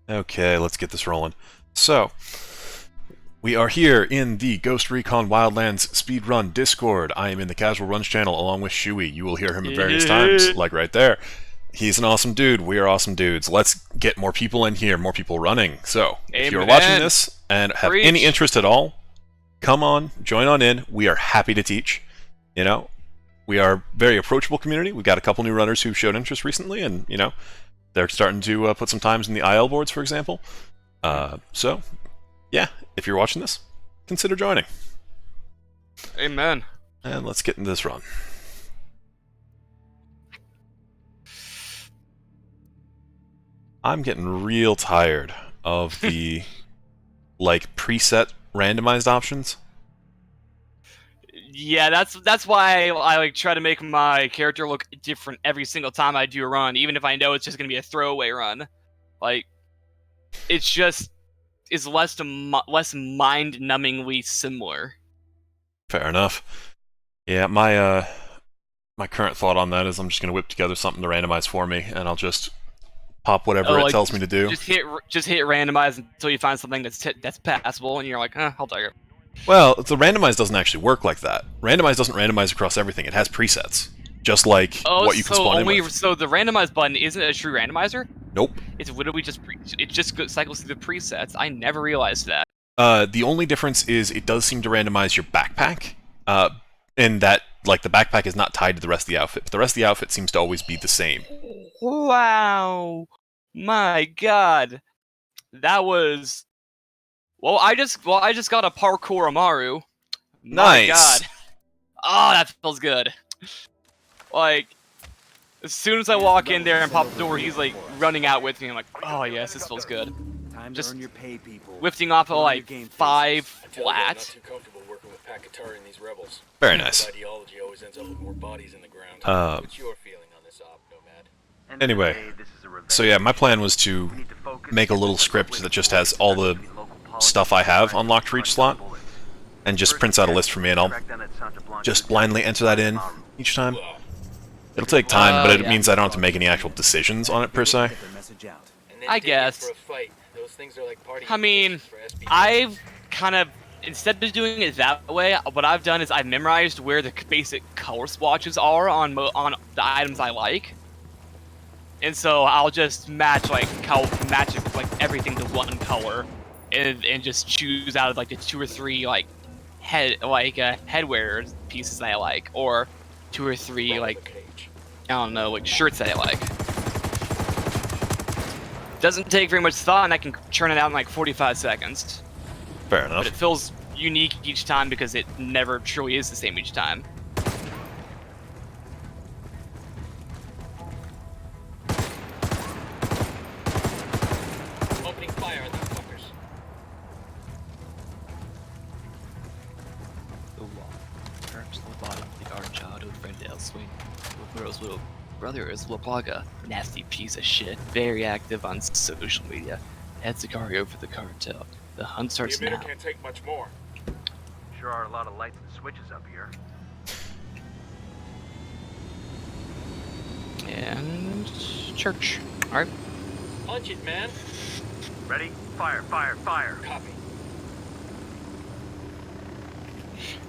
Okay, let's get this rolling. So, we are here in the Ghost Recon Wildlands speedrun Discord. I am in the Casual Runs channel along with Shui. You will hear him at various times, like right there. He's an awesome dude. We are awesome dudes. Let's get more people in here, more people running. So, if you're watching this and have any interest at all, come on, join on in. We are happy to teach. You know, we are a very approachable community. We've got a couple new runners who showed interest recently, and, you know, they're starting to put some times in the IL boards, for example. So, yeah, if you're watching this, consider joining. Amen. And let's get into this run. I'm getting real tired of the, like, preset randomized options. Yeah, that's why I like try to make my character look different every single time I do a run, even if I know it's just gonna be a throwaway run. Like, it's just is less mind-numbingly similar. Fair enough. Yeah, my current thought on that is I'm just gonna whip together something to randomize for me, and I'll just pop whatever it tells me to do. Just hit randomize until you find something that's passable, and you're like, I'll take it. Well, the randomize doesn't actually work like that. Randomize doesn't randomize across everything. It has presets, just like what you can spawn in with. So the randomize button isn't a true randomizer? Nope. It's literally just it just cycles through the presets. I never realized that. The only difference is it does seem to randomize your backpack, in that like the backpack is not tied to the rest of the outfit. But the rest of the outfit seems to always be the same. Wow, my God, that was. Well, I just got a parkour Amaru. My Nice. God. Oh, that feels good. Like, as soon as I walk in there and pop the door, he's like running out with me. I'm like, oh yes, this feels good. Just lifting off of like 5 flat. Very nice. Anyway, so yeah, my plan was to make a little script that just has all the stuff I have unlocked for each slot, and just prints out a list for me, and I'll just blindly enter that in each time. It'll take time, but it means I don't have to make any actual decisions on it per se. I guess. I mean, I've kind of, instead of doing it that way, what I've done is I've memorized where the basic color swatches are on the items I like. And so I'll just match like everything to one color, and just choose out of like the 2 or 3 like headwear pieces that I like, or 2 or 3 like I don't know, like shirts that I like. Doesn't take very much thought, and I can churn it out in like 45 seconds. Fair enough. But it feels unique each time because it never truly is the same each time. Little brother is Laplaga, nasty piece of shit, very active on social media. Head Sicario for the cartel. The hunt starts now. Can't take much more. Sure are a lot of lights and switches up here. And church. Alright. Punch it, man. Ready? Fire, fire, fire. Copy.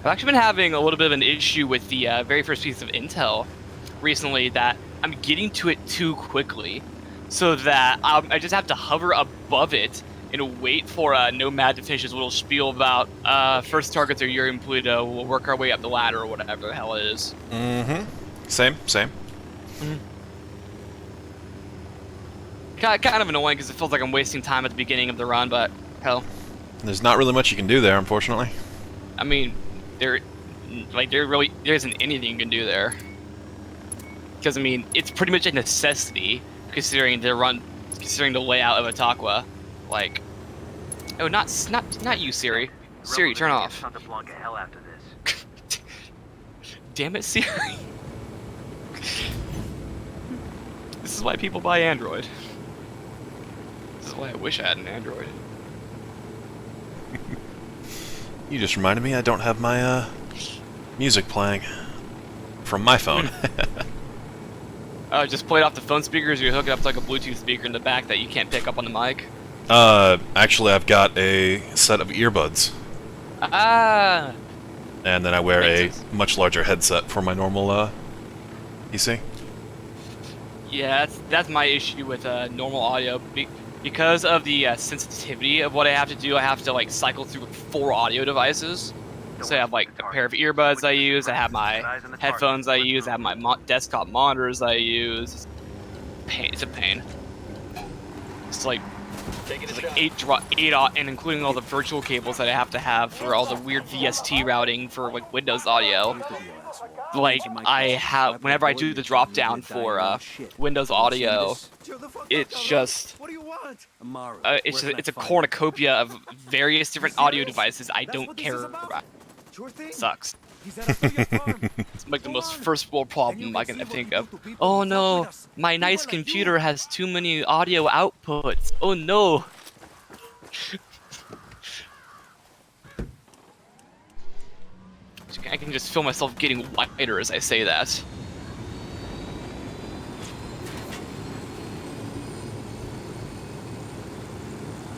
I've actually been having a little bit of an issue with the very first piece of intel recently, that I'm getting to it too quickly, so that I just have to hover above it and wait for Nomad to finish his little spiel about first targets are Yuri and Pluto. We'll work our way up the ladder or whatever the hell it is. Mm-hmm. Same. Mm-hmm. Kind of annoying because it feels like I'm wasting time at the beginning of the run, but hell. There's not really much you can do there, unfortunately. I mean, there isn't anything you can do there. Because I mean, it's pretty much a necessity considering the layout of Ataqua. Like, oh, not you, Siri. Siri, turn off. Hell after this. Damn it, Siri. This is why people buy Android. This is why I wish I had an Android. You just reminded me I don't have my music playing from my phone. Just play it off the phone speakers, or you hook it up to like a Bluetooth speaker in the back that you can't pick up on the mic. Actually, I've got a set of earbuds. Ah. And then I wear Makes a sense. much larger headset for my normal, PC. Yeah, that's my issue with normal audio. Because of the sensitivity of what I have to do, I have to like cycle through 4 audio devices. So I have like a pair of earbuds I use, I have my headphones I use, I have my desktop monitors I use. It's a pain. It's like eight, and including all the virtual cables that I have to have for all the weird VST routing for like Windows audio. Like I have, whenever I do the drop down for Windows audio, it's just it's a cornucopia of various different audio devices I don't care about. It sucks. It's like the most first world problem I can think of. Oh no, my nice computer has too many audio outputs. Oh no. I can just feel myself getting whiter as I say that.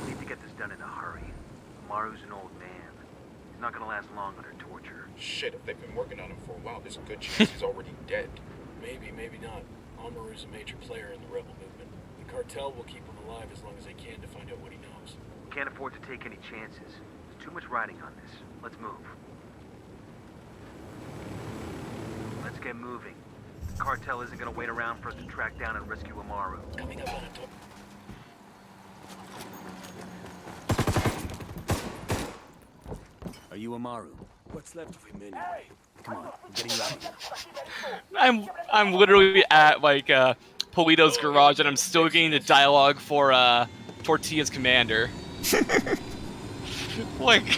We need to get this done in a hurry. Maru's an old man. He's not gonna last long under torture. Shit, if they've been working on him for a while, there's a good chance he's already dead. Maybe, maybe not. Amaru's a major player in the rebel movement. The cartel will keep him alive as long as they can to find out what he knows. We can't afford to take any chances. There's too much riding on this. Let's move. Let's get moving. The cartel isn't gonna wait around for us to track down and rescue Amaru. Coming up on a top. Are you Amaru? What's left of him anyway? Come on, I'm getting out. I'm literally at like Polito's garage and I'm still getting the dialogue for Tortilla's commander. Like,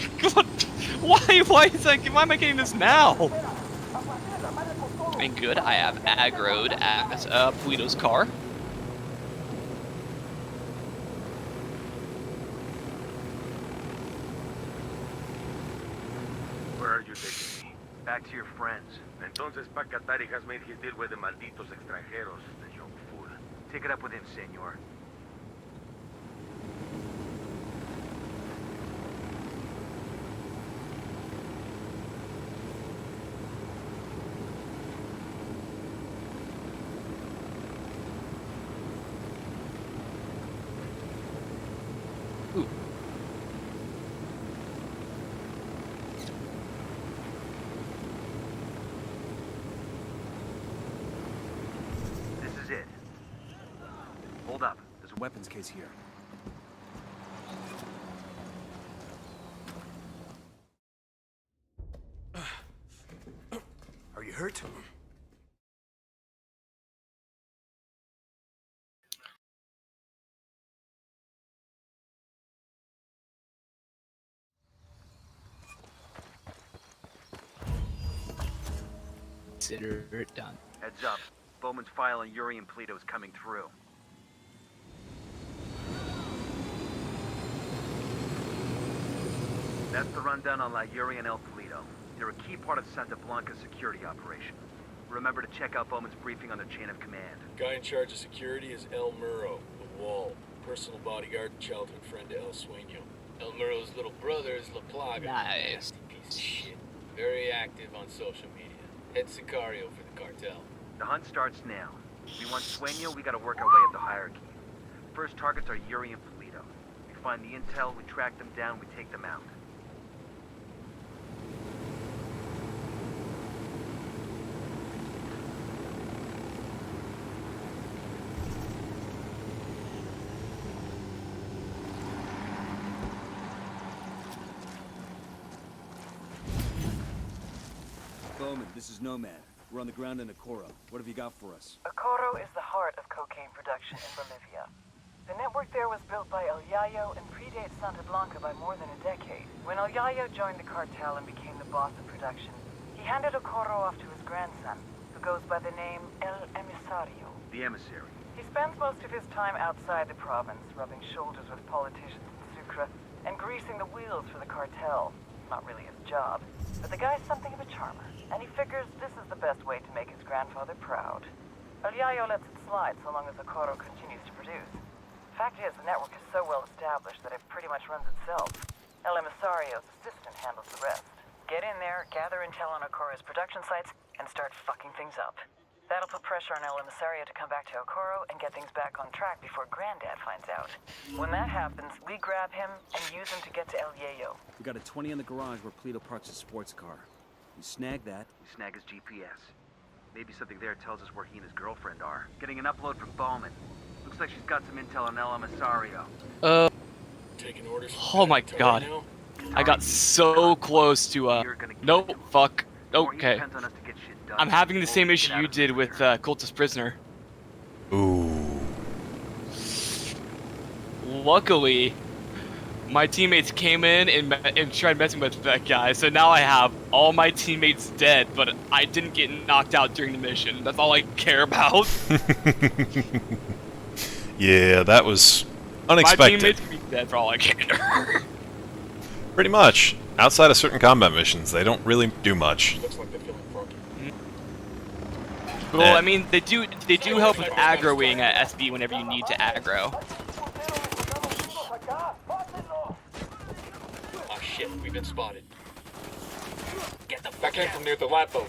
why am I getting this now? And good, I have aggroed at Polito's car. Where are you taking me? Back to your friends. Entonces Pacatari has made his deal with the malditos extranjeros. The young fool. Take it up with him, senor. This is it. Hold up. There's a Weapons case here. Are you hurt? Consider it done. Heads up. Bowman's file on Yuri and Polito is coming through. That's the rundown on La Yuri and El Polito. They're a key part of Santa Blanca's security operation. Remember to check out Bowman's briefing on their chain of command. Guy in charge of security is El Muro, the Wall. Personal bodyguard and childhood friend to El Sueño. El Muro's little brother is La Plaga. Nice. Nasty piece of shit. Very active on social media. Head Sicario for the cartel. The hunt starts now. If we want Sueño, we gotta work our way up the hierarchy. First targets are Yuri and Polito. We find the intel, we track them down, we take them out. Bowman, this is Nomad. We're on the ground in Okoro. What have you got for us? Okoro is the heart of cocaine production in Bolivia. The network there was built by El Yayo and predates Santa Blanca by more than a decade. When El Yayo joined the cartel and became the boss of production, he handed Okoro off to his grandson, who goes by the name El Emisario. The emissary. He spends most of his time outside the province, rubbing shoulders with politicians in Sucre and greasing the wheels for the cartel. Not really his job, but the guy's something of a charmer, and he figures this is the best way to make his grandfather proud. El Yayo lets it slide so long as Okoro continues to produce. Fact is, the network is so well established established that it pretty much runs itself. El Emisario's assistant handles the rest. Get in there, gather intel on Okoro's production sites, and start fucking things up. That'll put pressure on El Emisario to come back to Okoro and get things back on track before Granddad finds out. When that happens, we grab him and use him to get to El Yayo. We got a 20 in the garage where Polito parks his sports car. We snag that. We snag his GPS. Maybe something there tells us where he and his girlfriend are. Getting an upload from Bowman. Looks like she's got some intel on El Emisario. Taking orders from Oh my Matchwood god. now? I got so close to, nope, fuck. Okay. I'm having the same issue you did with, Cultist Prisoner. Ooh. Luckily, my teammates came in and tried messing with that guy, so now I have all my teammates dead, but I didn't get knocked out during the mission. That's all I care about. Yeah, that was unexpected. My teammates can be dead for all I care. Pretty much. Outside of certain combat missions, they don't really do much. Looks like they're feeling froggy. Well, I mean, they do help with aggroing at SB whenever you need to aggro. Oh shit, we've been spotted. Get the fuck came from near the lab boat.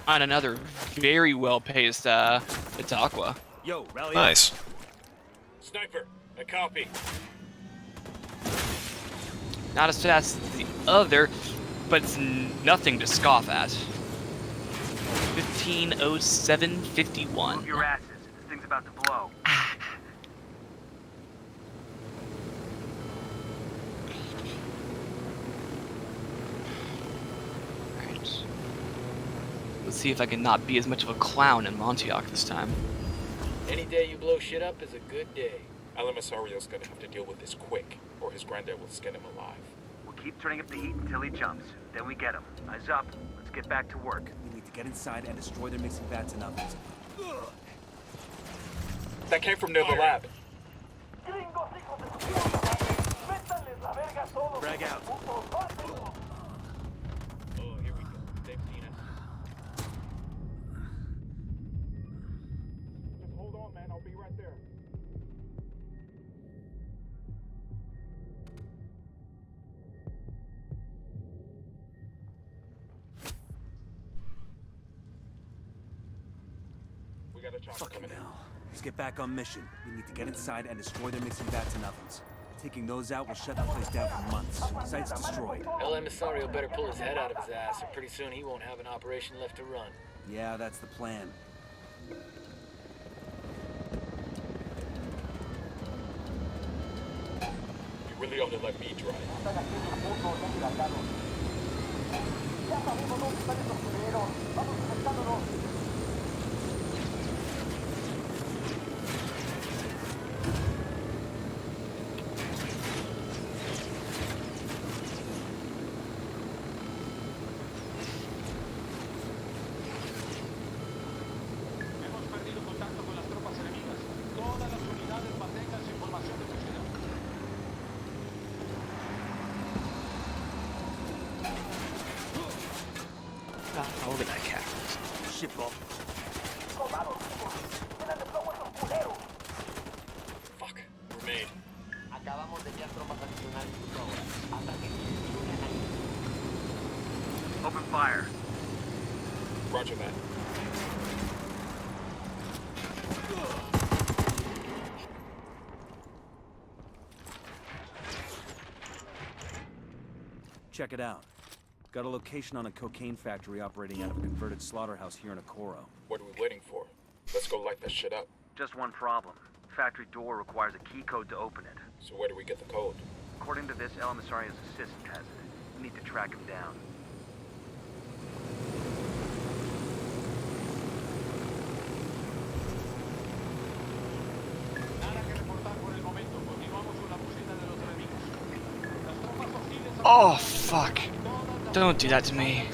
On another very well-paced Itaqua. Yo, rally Nice. Sniper, a copy. Not as fast as the other, but it's nothing to scoff at. 15:07:51. Move your asses. This thing's about to blow. Alright. Let's see if I can not be as much of a clown in Montauk this time. Any day you blow shit up is a good day. El Emisario's gonna have to deal with this quick, or his granddad will skin him alive. We'll keep turning up the heat until he jumps. Then we get him. Eyes up. Let's get back to work. We need to get inside and destroy their mixing vats and ovens. That came from near the lab. Drag out. Oh, here we go. They've seen us. Just hold on, man. I'll be right there. We got a chopper Fucking coming in. hell. Let's get back on mission. We need to get inside and destroy their mixing vats and ovens. Taking those out will shut the place down for months. Site's destroyed. El Emisario better pull his head out of his ass, or pretty soon he won't have an operation left to run. Yeah, that's the plan. You really ought to let me drive. Oh, look at that cat. Shit, Bob. Fuck, we're made. Open fire. Roger that. Check it out. Got a location on a cocaine factory operating out of a converted slaughterhouse here in Okoro. What are we waiting for? Let's go light that shit up. Just one problem. Factory door requires a key code to open it. So where do we get the code? According to this, El Emisario's assistant has it. We need to track him down. Oh, fuck. Don't do that to me.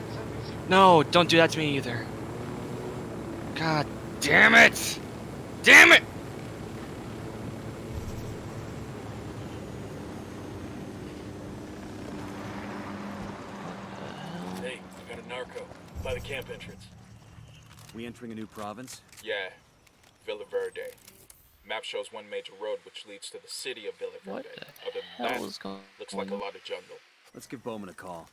No, don't do that to me either. God damn it! Damn it! Narco, by the camp entrance. We entering a new province? Yeah, Villa Verde. Map shows one major road which leads to the city of Villa What Verde. the Other than hell that, is going looks like a lot of jungle. Let's give Bowman a call.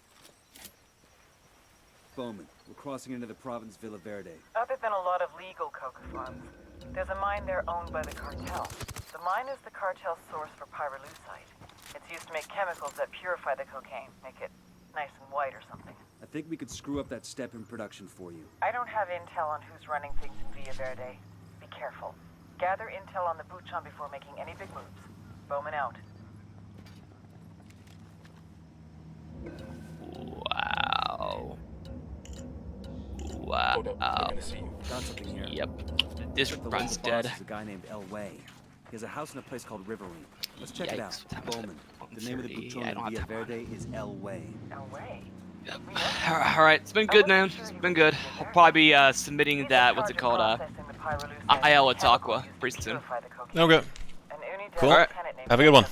Bowman, we're crossing into the province Villa Verde. Other than a lot of legal coca farms, there's a mine there owned by the cartel. The mine is the cartel's source for pyrolusite. It's used to make chemicals that purify the cocaine, make it nice and white or something. I think we could screw up that step in production for you. I don't have intel on who's running things in Villa Verde. Be careful. Gather intel on the Buchan before making any big moves. Bowman out. Wow. Hold up, I'm gonna see you. Got something here. Yep. This The run's local dead. boss is a guy named Elway. He has a house in a place called Riverine. Let's check it out. Yikes. Bowman. The name of the 1:30. Buchan I in don't have Villa time. Verde is Elway. Away. Alright, it's been good, man. It's been good. I'll probably be submitting that, what's it called, IL at Aqua pretty soon. Okay. Cool. Alright. Have a good one.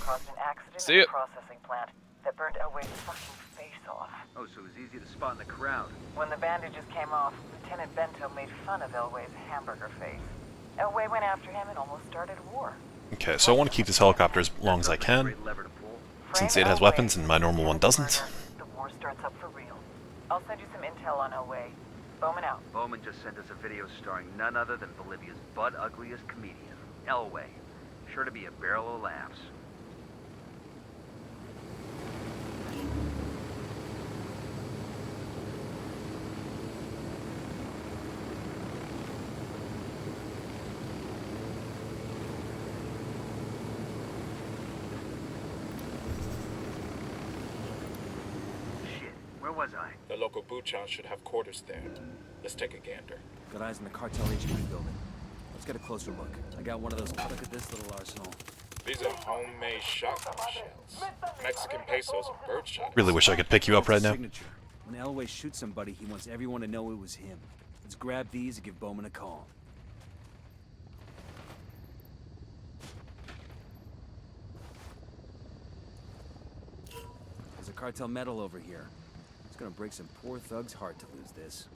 See ya. Processing plant that burned Elway's fucking face off. Oh, so it was easy to spot in the crowd. When the bandages came off, Lieutenant Bento made fun of Elway's hamburger face. Elway went after him and almost started a war. Okay, so I want to keep this helicopter as long as I can, Great lever to pull. since it has weapons and my normal one doesn't. The war starts up for real. I'll send you some intel on Elway. Bowman out. Bowman just sent us a video starring none other than Bolivia's butt ugliest comedian, Elway. Sure to be a barrel of laughs. Shit, where was I? The local Buchan should have quarters there. Let's take a gander. Got eyes on the cartel HQ building. Let's get a closer look. I got one of those. Look at this little arsenal. These are homemade shotgun shells. Mexican pesos and birdshot. Really wish I could pick you up right now. Signature. When Elway shoots somebody, he wants everyone to know it was him. Let's grab these and give Bowman a call. There's a cartel medal over here. It's gonna break some poor thug's heart to lose this.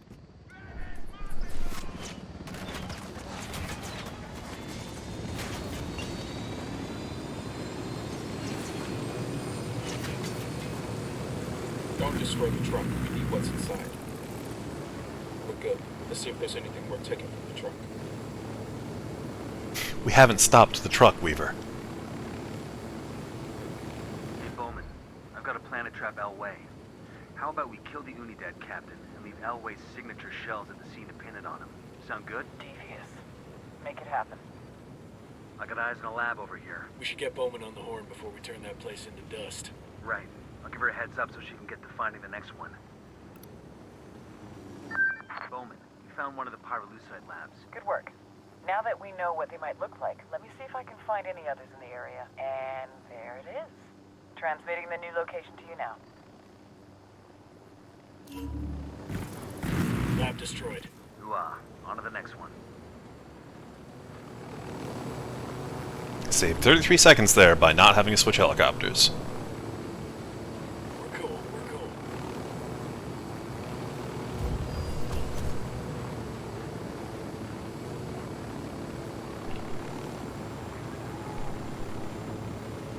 Don't destroy the truck. We need what's inside. We're good. Let's see if there's anything worth taking from the truck. We haven't stopped the truck, Weaver. Hey, Bowman, I've got a plan to trap Elway. How about we kill the Unidad captain and leave Elway's signature shells at the scene to pin it on him? Sound good? Devious. Make it happen. I got eyes in a lab over here. We should get Bowman on the horn before we turn that place into dust. Right. I'll give her a heads up so she can get to finding the next one. Bowman, we found one of the pyrolusite labs. Good work. Now that we know what they might look like, let me see if I can find any others in the area. And there it is. Transmitting the new location to you now. Lab destroyed. Ooh-ah. On to the next one. Saved 33 seconds there by not having to switch helicopters. We're cool. We're cool.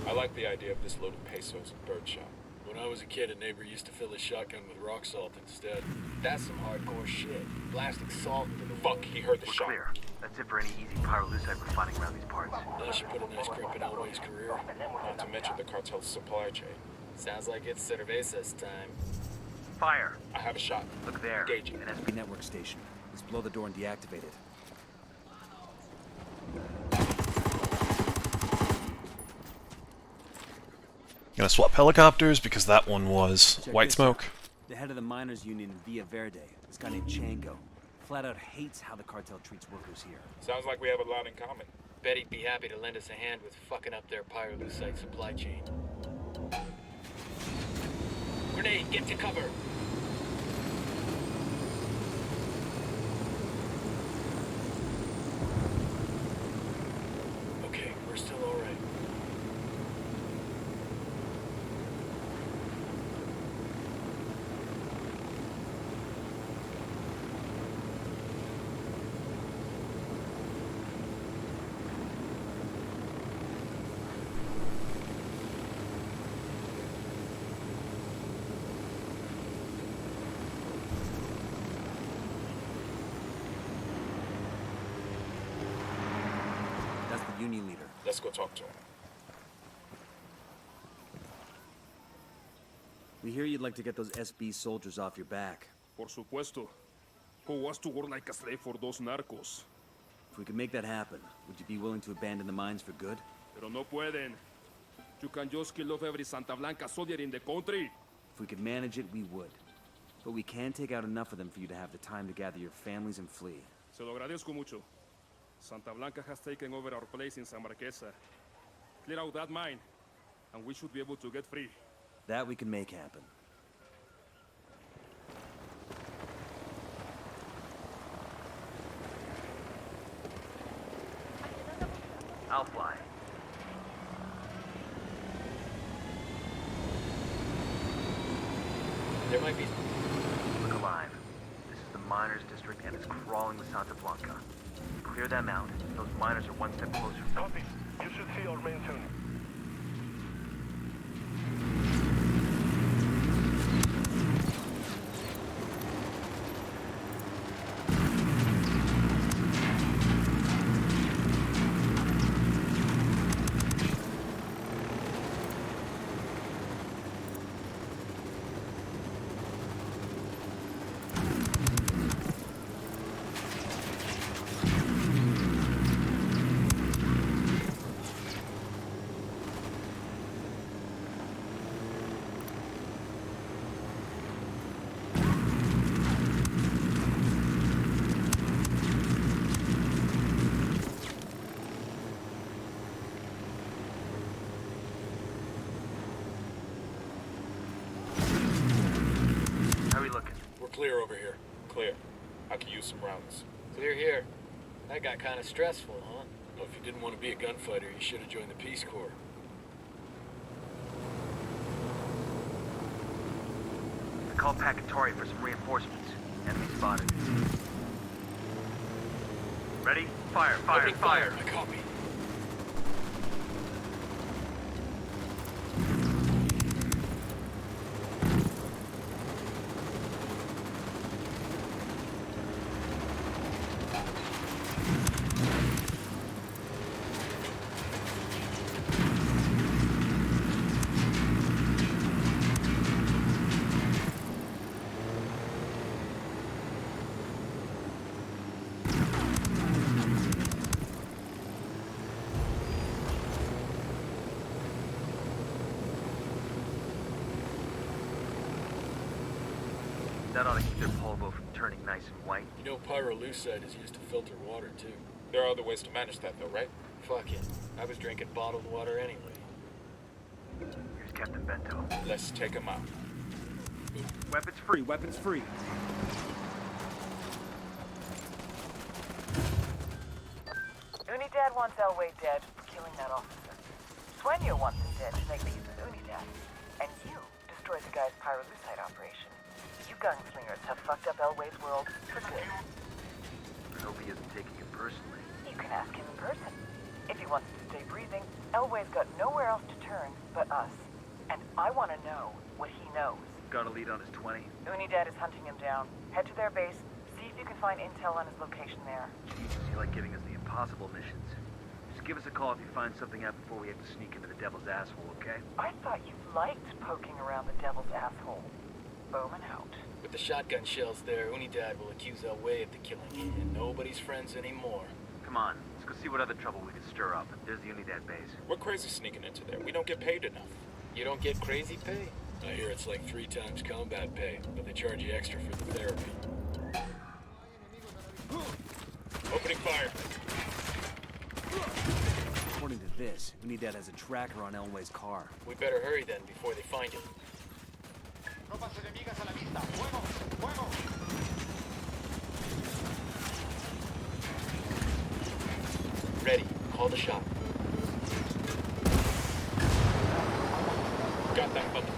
I like the idea of this loaded pesos and birdshot. When I was a kid, a neighbor used to fill his shotgun with rock salt instead. That's some hardcore shit. Blasting salt into the... Fuck, he heard the We're shot. clear. That's it for any easy pyrolusite we're finding around these parts. That should put a nice grip in Elway's career. Not to mention the cartel's supply chain. Sounds like it's Cerveza's time. Fire! I have a shot. Look there. Engaging. An The network station. Let's blow the door and deactivate it. Gonna swap helicopters because that one was Check white this smoke. out. The head of the miners' union in Villa Verde, this guy named Chango, flat out hates how the cartel treats workers here. Sounds like we have a lot in common. Bet he'd be happy to lend us a hand with fucking up their pyrolusite supply chain. Grenade, get to cover! Okay, we're still alright. union leader. Let's go talk to him. We hear you'd like to get those SB soldiers off your back. Por supuesto. Who wants to work like a slave for those narcos? If we could make that happen, would you be willing to abandon the mines for good? Pero no pueden. You can just kill off every Santa Blanca soldier in the country. If we could manage it, we would. But we can take out enough of them for you to have the time to gather your families and flee. Se lo agradezco mucho. Santa Blanca has taken over our place in San Marquesa. Clear out that mine, and we should be able to get free. That we can make happen. I'll fly. There might be... Look alive. This is the miners' district and it's crawling with Santa Blanca. Clear them out. Those miners are one step closer. Copy. You should see our main soon. Clear over here. Clear. I could use some rounds. Clear here. That got kind of stressful, huh? Well, if you didn't want to be a gunfighter, you should have joined the Peace Corps. I called Pacatory for some reinforcements. Enemy spotted. Ready? Fire, fire, Opening fire! I copy. That ought to keep their polvo from turning nice and white. You know pyrolusite is used to filter water, too. There are other ways to manage that, though, right? Fuck it. I was drinking bottled water anyway. Here's Captain Bento. Let's take him out. Weapons free, weapons free. Unidad wants Elway dead for killing that officer. Sueño wants him dead to make peace with Unidad. And you destroyed the guy's pyrolusite operation. You gunslingers have fucked up Elway's world for good. I hope he isn't taking it personally. You can ask him in person. If he wants to stay breathing, Elway's got nowhere else to turn but us. And I want to know what he knows. Got a lead on his 20. Unidad is hunting him down. Head to their base, see if you can find intel on his location there. Jesus, you like giving us the impossible missions. Just give us a call if you find something out before we have to sneak into the devil's asshole, okay? I thought you liked poking around the devil's asshole. Bowman out. With the shotgun shells there, Unidad will accuse Elway of the killing, and nobody's friends anymore. Come on, let's go see what other trouble we can stir up. There's the Unidad base. We're crazy sneaking into there. We don't get paid enough. You don't get crazy pay? I hear it's like 3 times combat pay, but they charge you extra for the therapy. Opening fire. According to this, Unidad has a tracker on Elway's car. We better hurry then, before they find him. Ready. Call the shot. Got that bumblebee.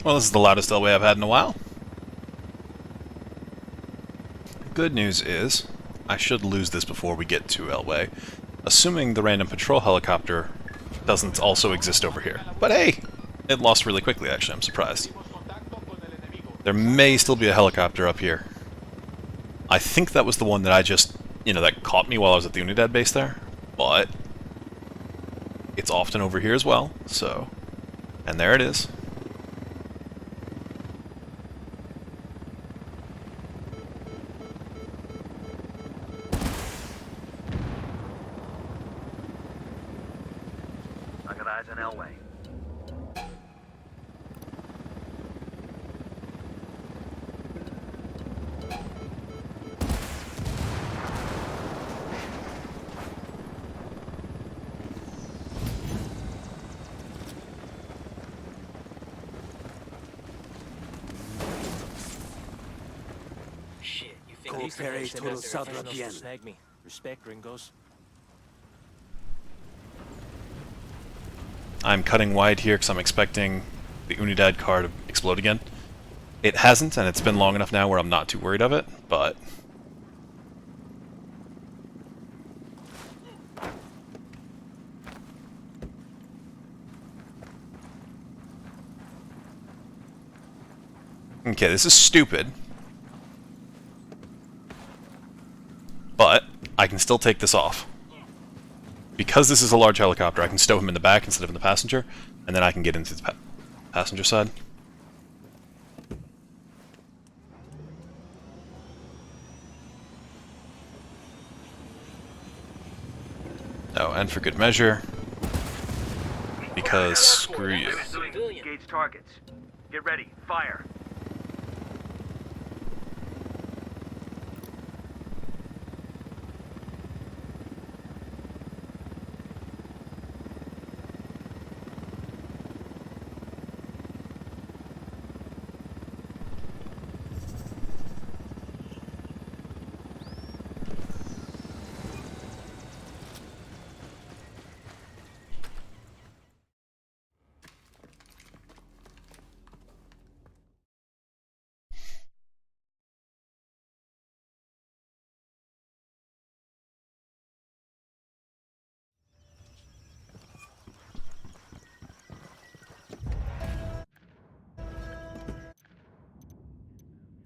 Well, this is the loudest Elway I've had in a while. Good news is, I should lose this before we get to Elway, assuming the random patrol helicopter doesn't also exist over here. But hey, it lost really quickly actually, I'm surprised. There may still be a helicopter up here. I think that was the one that I just, that caught me while I was at the Unidad base there, but it's often over here as well, so, and there it is. I got eyes on Elway. Shit, you think Coopere todo saldrá bien. Snag me. Respect, gringos. I'm cutting wide here because I'm expecting the Unidad car to explode again. It hasn't, and it's been long enough now where I'm not too worried of it, but... Okay, this is stupid. But I can still take this off. Because this is a large helicopter, I can stow him in the back instead of in the passenger, and then I can get into the passenger side. Oh, and for good measure, because screw you. Engage targets. Get ready. Fire.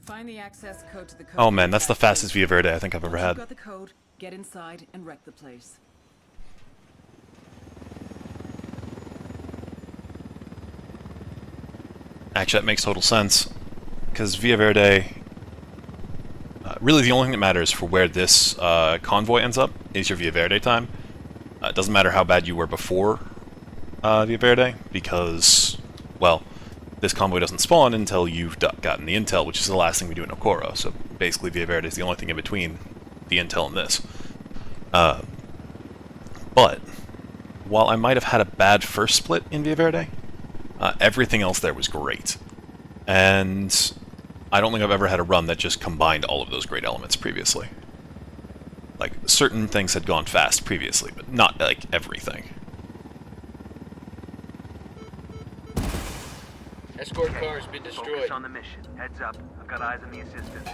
Find the access code to the code. Oh man, that's the fastest Via Verde I think I've ever Once you've had. got the code, get inside and wreck the place. Actually, that makes total sense, because Via Verde, really the only thing that matters for where this convoy ends up is your Via Verde time. It doesn't matter how bad you were before Via Verde, because, well, this convoy doesn't spawn until you've gotten the intel, which is the last thing we do in Okoro, so basically Via Verde is the only thing in between the intel and this. But, while I might have had a bad first split in Via Verde, everything else there was great. And I don't think I've ever had a run that just combined all of those great elements previously. Like, certain things had gone fast previously, but not, like, everything. Escort car's been destroyed. Focus on the mission. Heads up. I've got eyes on the assistant.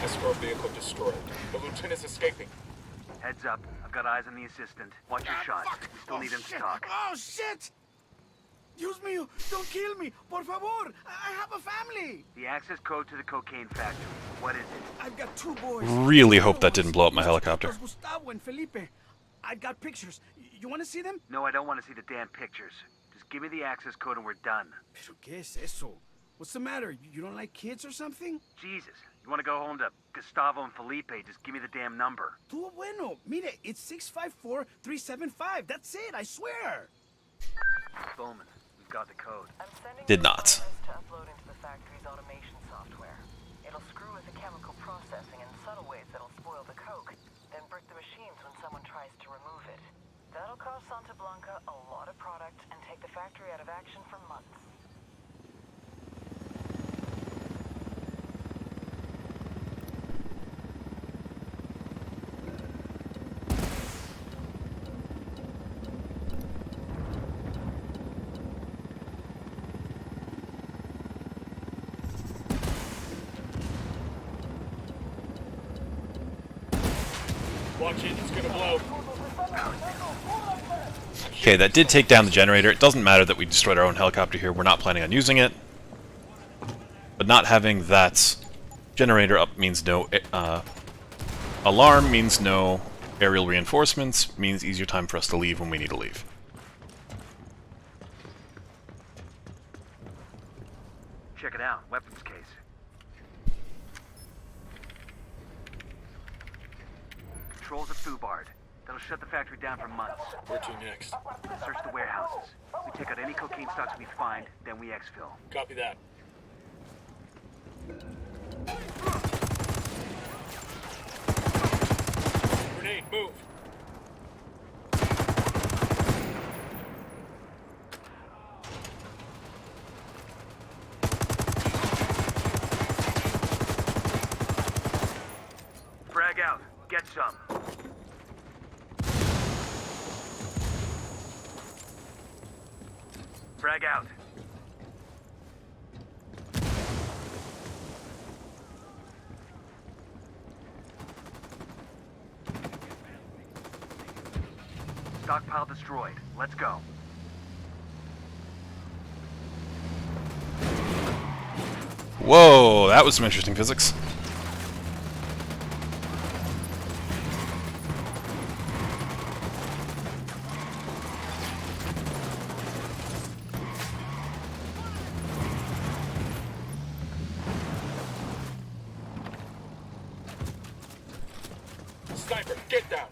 Escort vehicle destroyed. The lieutenant's escaping. Heads up. I've got eyes on the assistant. Watch your shots. We still need him to talk. Oh, shit! Dios mío, don't kill me, por favor. I have a family. The access code to the cocaine factory. What is it? I've got two boys. Really hope that didn't blow up my helicopter. Gustavo and Felipe. I've got pictures. You want to see them? No, I don't want to see the damn pictures. Just give me the access code and we're done. Pero qué es eso? What's the matter? You don't like kids or something? Jesus. You want to go home to Gustavo and Felipe? Just give me the damn number. Tuvo bueno. Mire, it's 654375. That's it, I swear. Bowman, we've got the code. Did not. To upload into the factory's automation software. It'll screw with the chemical processing in subtle ways that'll spoil the coke, then brick the machines when someone tries to remove it. That'll cost Santa Blanca a lot of product and take the factory out of action for months. Watch it, it's gonna blow. Okay, that did take down the generator. It doesn't matter that we destroyed our own helicopter here. We're not planning on using it. But not having that generator up means no alarm, means no aerial reinforcements, means easier time for us to leave when we need to leave. Check it out. Weapons case. Controls of Fubard. That'll shut the factory down for months. Where to next? Search the warehouses. We take out any cocaine stocks we find, then we exfil. Copy that. Grenade, move! Frag out. Get some. Frag out. Stockpile destroyed. Let's go. Whoa, that was some interesting physics. Sniper, get down!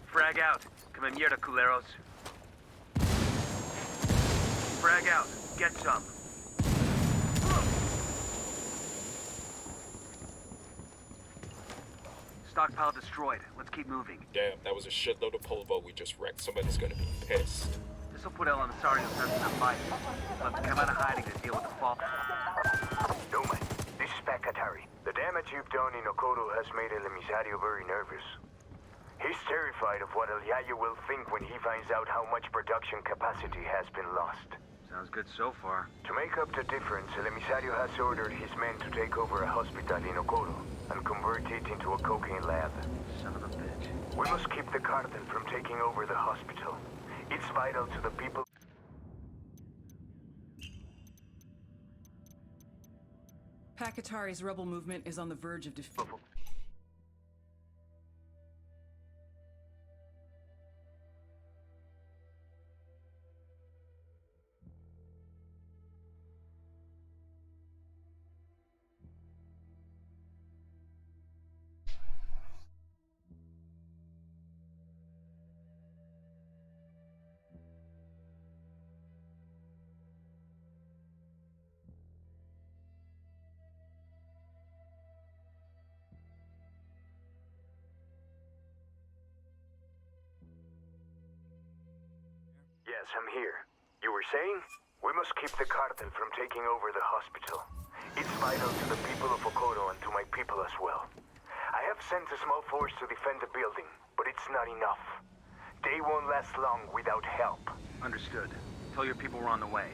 Frag out. Come in here, culeros. Frag out. Get some. Stockpile destroyed. Let's keep moving. Damn, that was a shitload of polvo we just wrecked. Somebody's gonna be pissed. This'll put El Emisario's sense of fight. We'll have to come out of hiding to deal with the fall. Newman, this is Pacatari. The damage you've done in Okoro has made El Emisario very nervous. He's terrified of what El Yayo will think when he finds out how much production capacity has been lost. Sounds good so far. To make up the difference, El Emisario has ordered his men to take over a hospital in Okoro and convert it into a cocaine lab. Son of a bitch. We must keep the cartel from taking over the hospital. It's vital to the people. Pacatari's rebel movement is on the verge of defeat. Yes, I'm here. You were saying? We must keep the cartel from taking over the hospital. It's vital to the people of Okoro and to my people as well. I have sent a small force to defend the building, but it's not enough. They won't last long without help. Understood. Tell your people we're on the way.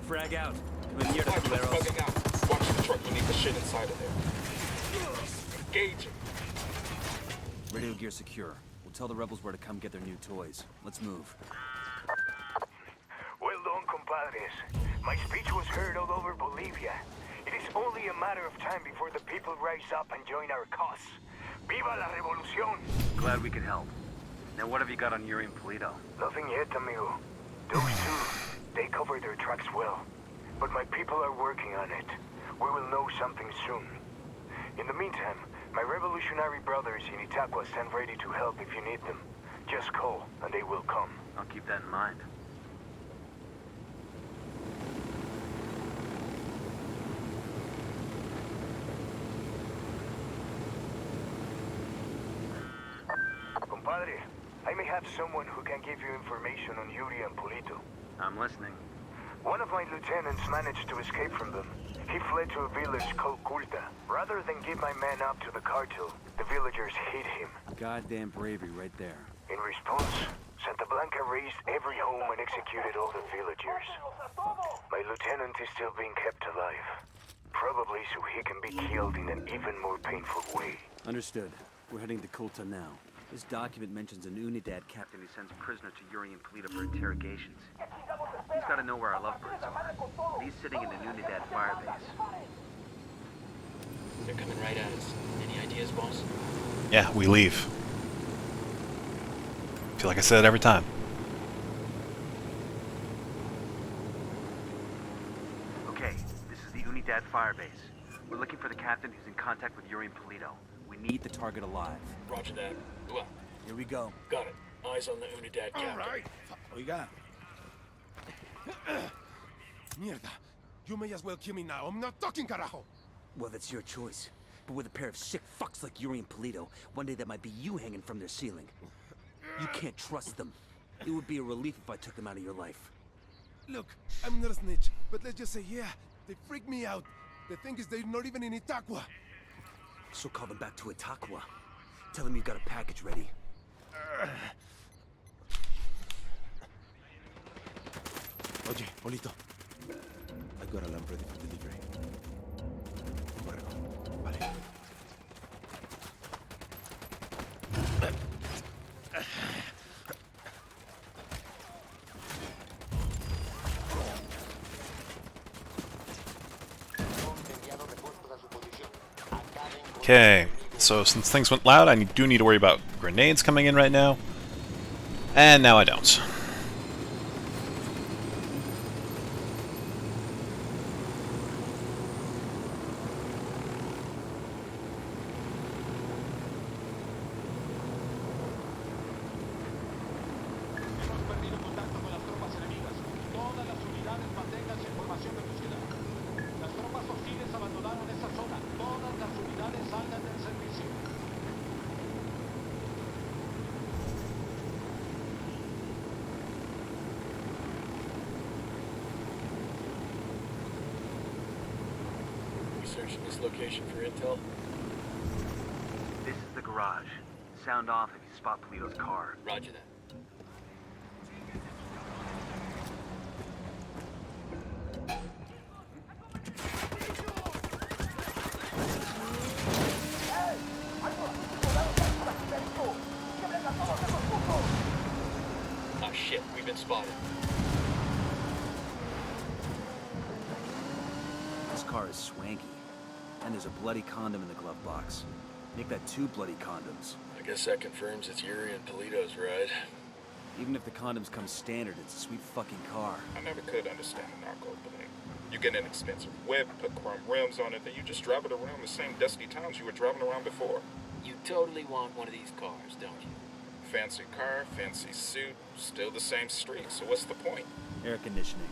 Frag out. Come here, Sniper's culeros. bugging out. Watch the truck, we need the shit inside of there. Engaging. Radio gear secure. We'll tell the rebels where to come get their new toys. Let's move. Well done, compadres. My speech was heard all over Bolivia. It is only a matter of time before the people rise up and join our cause. Viva la revolución! Glad we could help. Now what have you got on Yuri and Polito? Nothing yet, amigo. Those two, they cover their tracks well. But my people are working on it. We will know something soon. In the meantime, my revolutionary brothers in Itaqua stand ready to help if you need them. Just call, and they will come. I'll keep that in mind. someone who can give you information on Yuri and Polito. I'm listening. One of my lieutenants managed to escape from them. He fled to a village called Culta. Rather than give my man up to the cartel, the villagers hid him. Goddamn bravery right there. In response, Santa Blanca razed every home and executed all the villagers. My lieutenant is still being kept alive. Probably so he can be killed in an even more painful way. Understood. We're heading to Culta now. This document mentions an Unidad captain Captain who sends prisoner to Yuri and Polito for interrogations. He's got to know where our lovebirds are. He's sitting in the Unidad firebase. They're coming right at us. Any ideas, boss? Yeah, we leave. Feel like I said it every time. Okay, this is the Unidad firebase. We're looking for the captain who's in contact with Yuri and Polito. We need the target alive. Roger that. Well, Here we go. got it. Eyes on the Unidad captain. Alright. Oiga. Mierda. You may as well kill me now. I'm not talking, carajo. Well, that's your choice. But with a pair of sick fucks like Yuri and Polito, one day that might be you hanging from their ceiling. You can't trust them. It would be a relief if I took them out of your life. Look, I'm not a snitch, but let's just say, yeah, they freak me out. The thing is, they're not even in Itaqua. So call them back to Itaqua. Tell them you've got a package ready. Oye, Polito. I've got a lamp ready for delivery. Corrego. Vale. Okay, so since things went loud, I do need to worry about grenades coming in right now. And now I don't. Searching this location for intel. This is the garage. Sound off if you spot Polito's car. Roger that. Ah, shit, we've been spotted. This car is swanky. And there's a bloody condom in the glove box. Make that 2 bloody condoms. I guess that confirms it's Yuri and Polito's ride. Even if the condoms come standard, it's a sweet fucking car. I never could understand the narco thing. You get an expensive whip, put chrome rims on it, then you just drive it around the same dusty towns you were driving around before. You totally want one of these cars, don't you? Fancy car, fancy suit, still the same street, so what's the point? Air conditioning.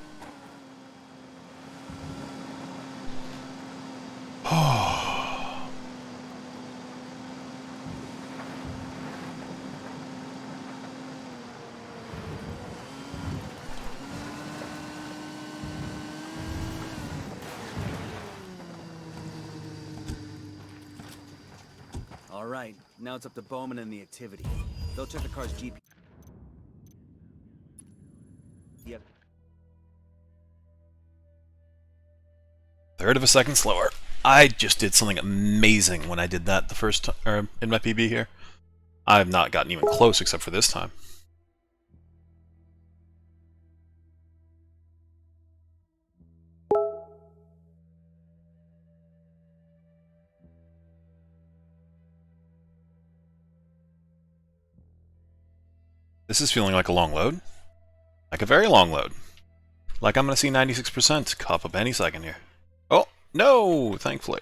All right, now it's up to Bowman and the activity. They'll check the car's GPS. Yep. Third of a second slower. I just did something amazing when I did that the first time, or in my PB here. I have not gotten even close except for this time. This is feeling like a long load. Like a very long load. Like I'm going to see 96% cop up any second here. Oh, no, thankfully.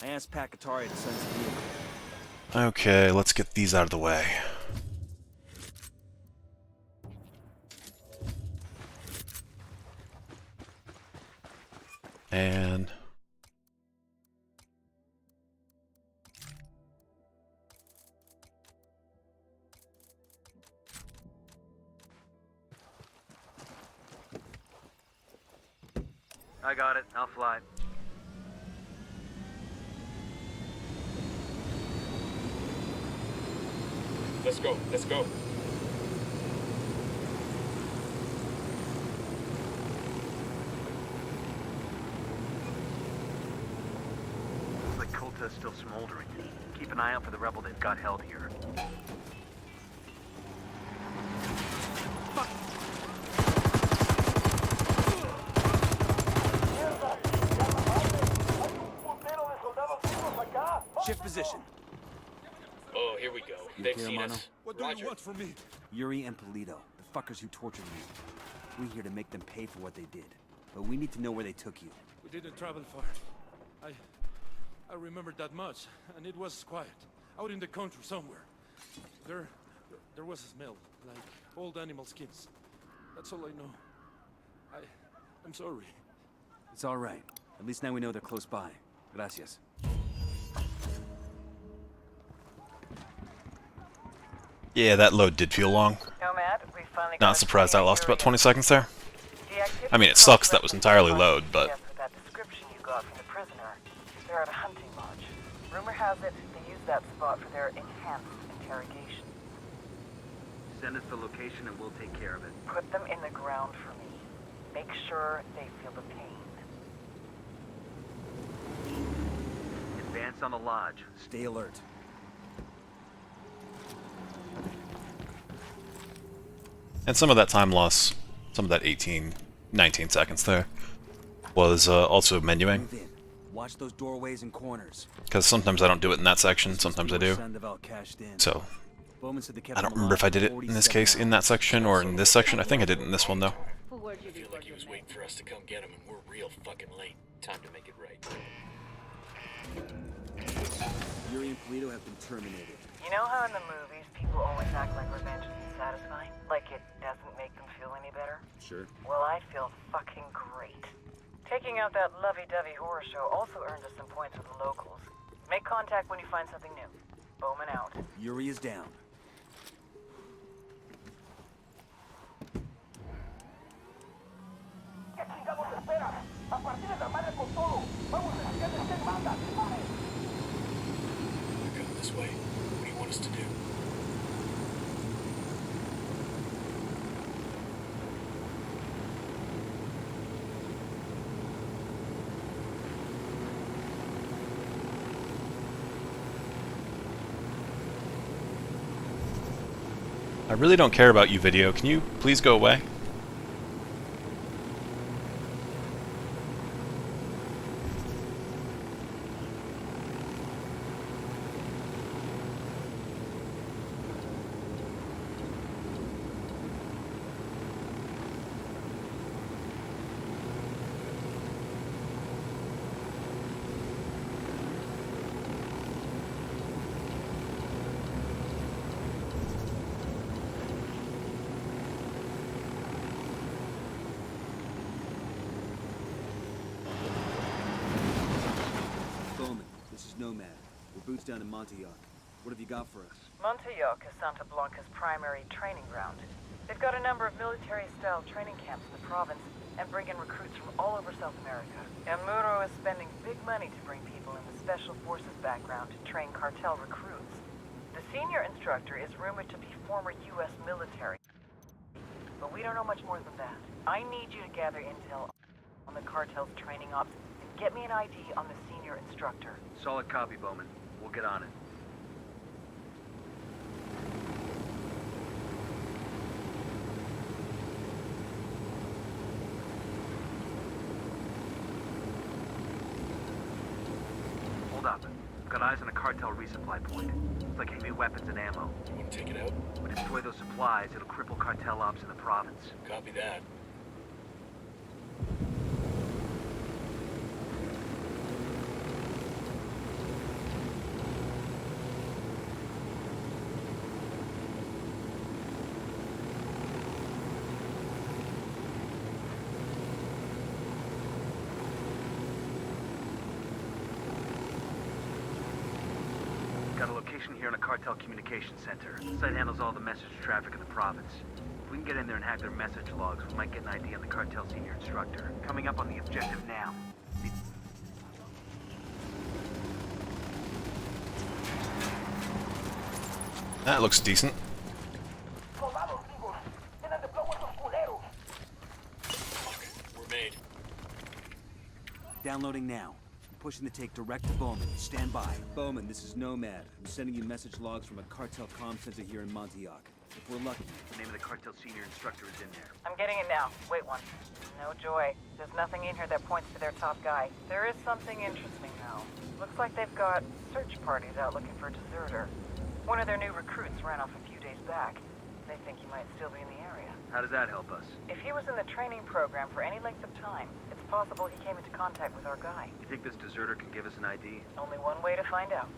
I asked Pacatari to send us a vehicle. Okay, let's get these out of the way. And... I got it. I'll fly. Let's go. Let's go. Looks like Kulta is still smoldering. Keep an eye out for the rebel they've got held here. Shift position. Oh, here we go. They've seen us. What do you want from me? Yuri and Polito, the fuckers who tortured me. We're here to make them pay for what they did. But we need to know where they took you. We didn't travel far. I remember that much, and it was quiet. Out in the country somewhere. There was a smell, like old animal skins. That's all I know. I'm sorry. It's all right. At least now we know they're close by. Gracias. Yeah, that load did feel long. Nomad, we finally Not surprised I lost about 20 seconds there. I mean, it sucks that was entirely load, but... That description you got from the prisoner. They're at a hunting lodge. Rumor has it they use that spot for their enhanced interrogation. Send us the location and we'll take care of it. Put them in the ground for me. Make sure they feel the pain. Advance on the lodge. Stay alert. And some of that time loss, some of that 19 seconds there, was also menuing. Move in. Watch those doorways and corners. Because sometimes I don't do it in that section, sometimes I do. So, I don't remember if I did it in this case in that section or in this section. I think I did it in this one though. I feel like he was waiting for us to come get him, and we're real fucking late. Time to make it right. Yuri and Polito have been terminated. You know how in the movies people always act like revenge isn't satisfying? Like it doesn't make them feel any better? Sure. Well, I feel fucking great. Taking out that lovey-dovey horror show also earned us some points with the locals. Make contact when you find something new. Bowman out. Yuri is down. We're coming this way. What do you want us to do? I really don't care about you, video. Can you please go away? Nomad. We're boots down in Montauk. What have you got for us? Montauk is Santa Blanca's primary training ground. They've got a number of military-style training camps in the province and bring in recruits from all over South America. El Muro is spending big money to bring people in the Special Forces background to train cartel recruits. The senior instructor is rumored to be former U.S. military, but we don't know much more than that. I need you to gather intel on the cartel's training ops and get me an ID on the senior instructor. Solid copy, Bowman. We'll get on it. Hold up. Got eyes on a cartel resupply point. It's like heavy weapons and ammo. You want to take it out? We destroy those supplies, it'll cripple cartel ops in the province. Copy that. Got a location here in a cartel communication center. The site handles all the message traffic in the province. If we can get in there and hack their message logs, we might get an ID on the cartel senior instructor. Coming up on the objective now. That looks decent. We're made. Downloading now. I'm pushing the take direct to Bowman. Stand by. Bowman, this is Nomad. I'm sending you message logs from a cartel comm center here in Montauk. If we're lucky. The name of the cartel senior instructor is in there. I'm getting it now. Wait one. No joy. There's nothing in here that points to their top guy. There is something interesting, though. Looks like they've got search parties out looking for a deserter. One of their new recruits ran off a few days back. They think he might still be in the area. How does that help us? If he was in the training program for any length of time, it's possible he came into contact with our guy. You think this deserter can give us an ID? Only one way to find out.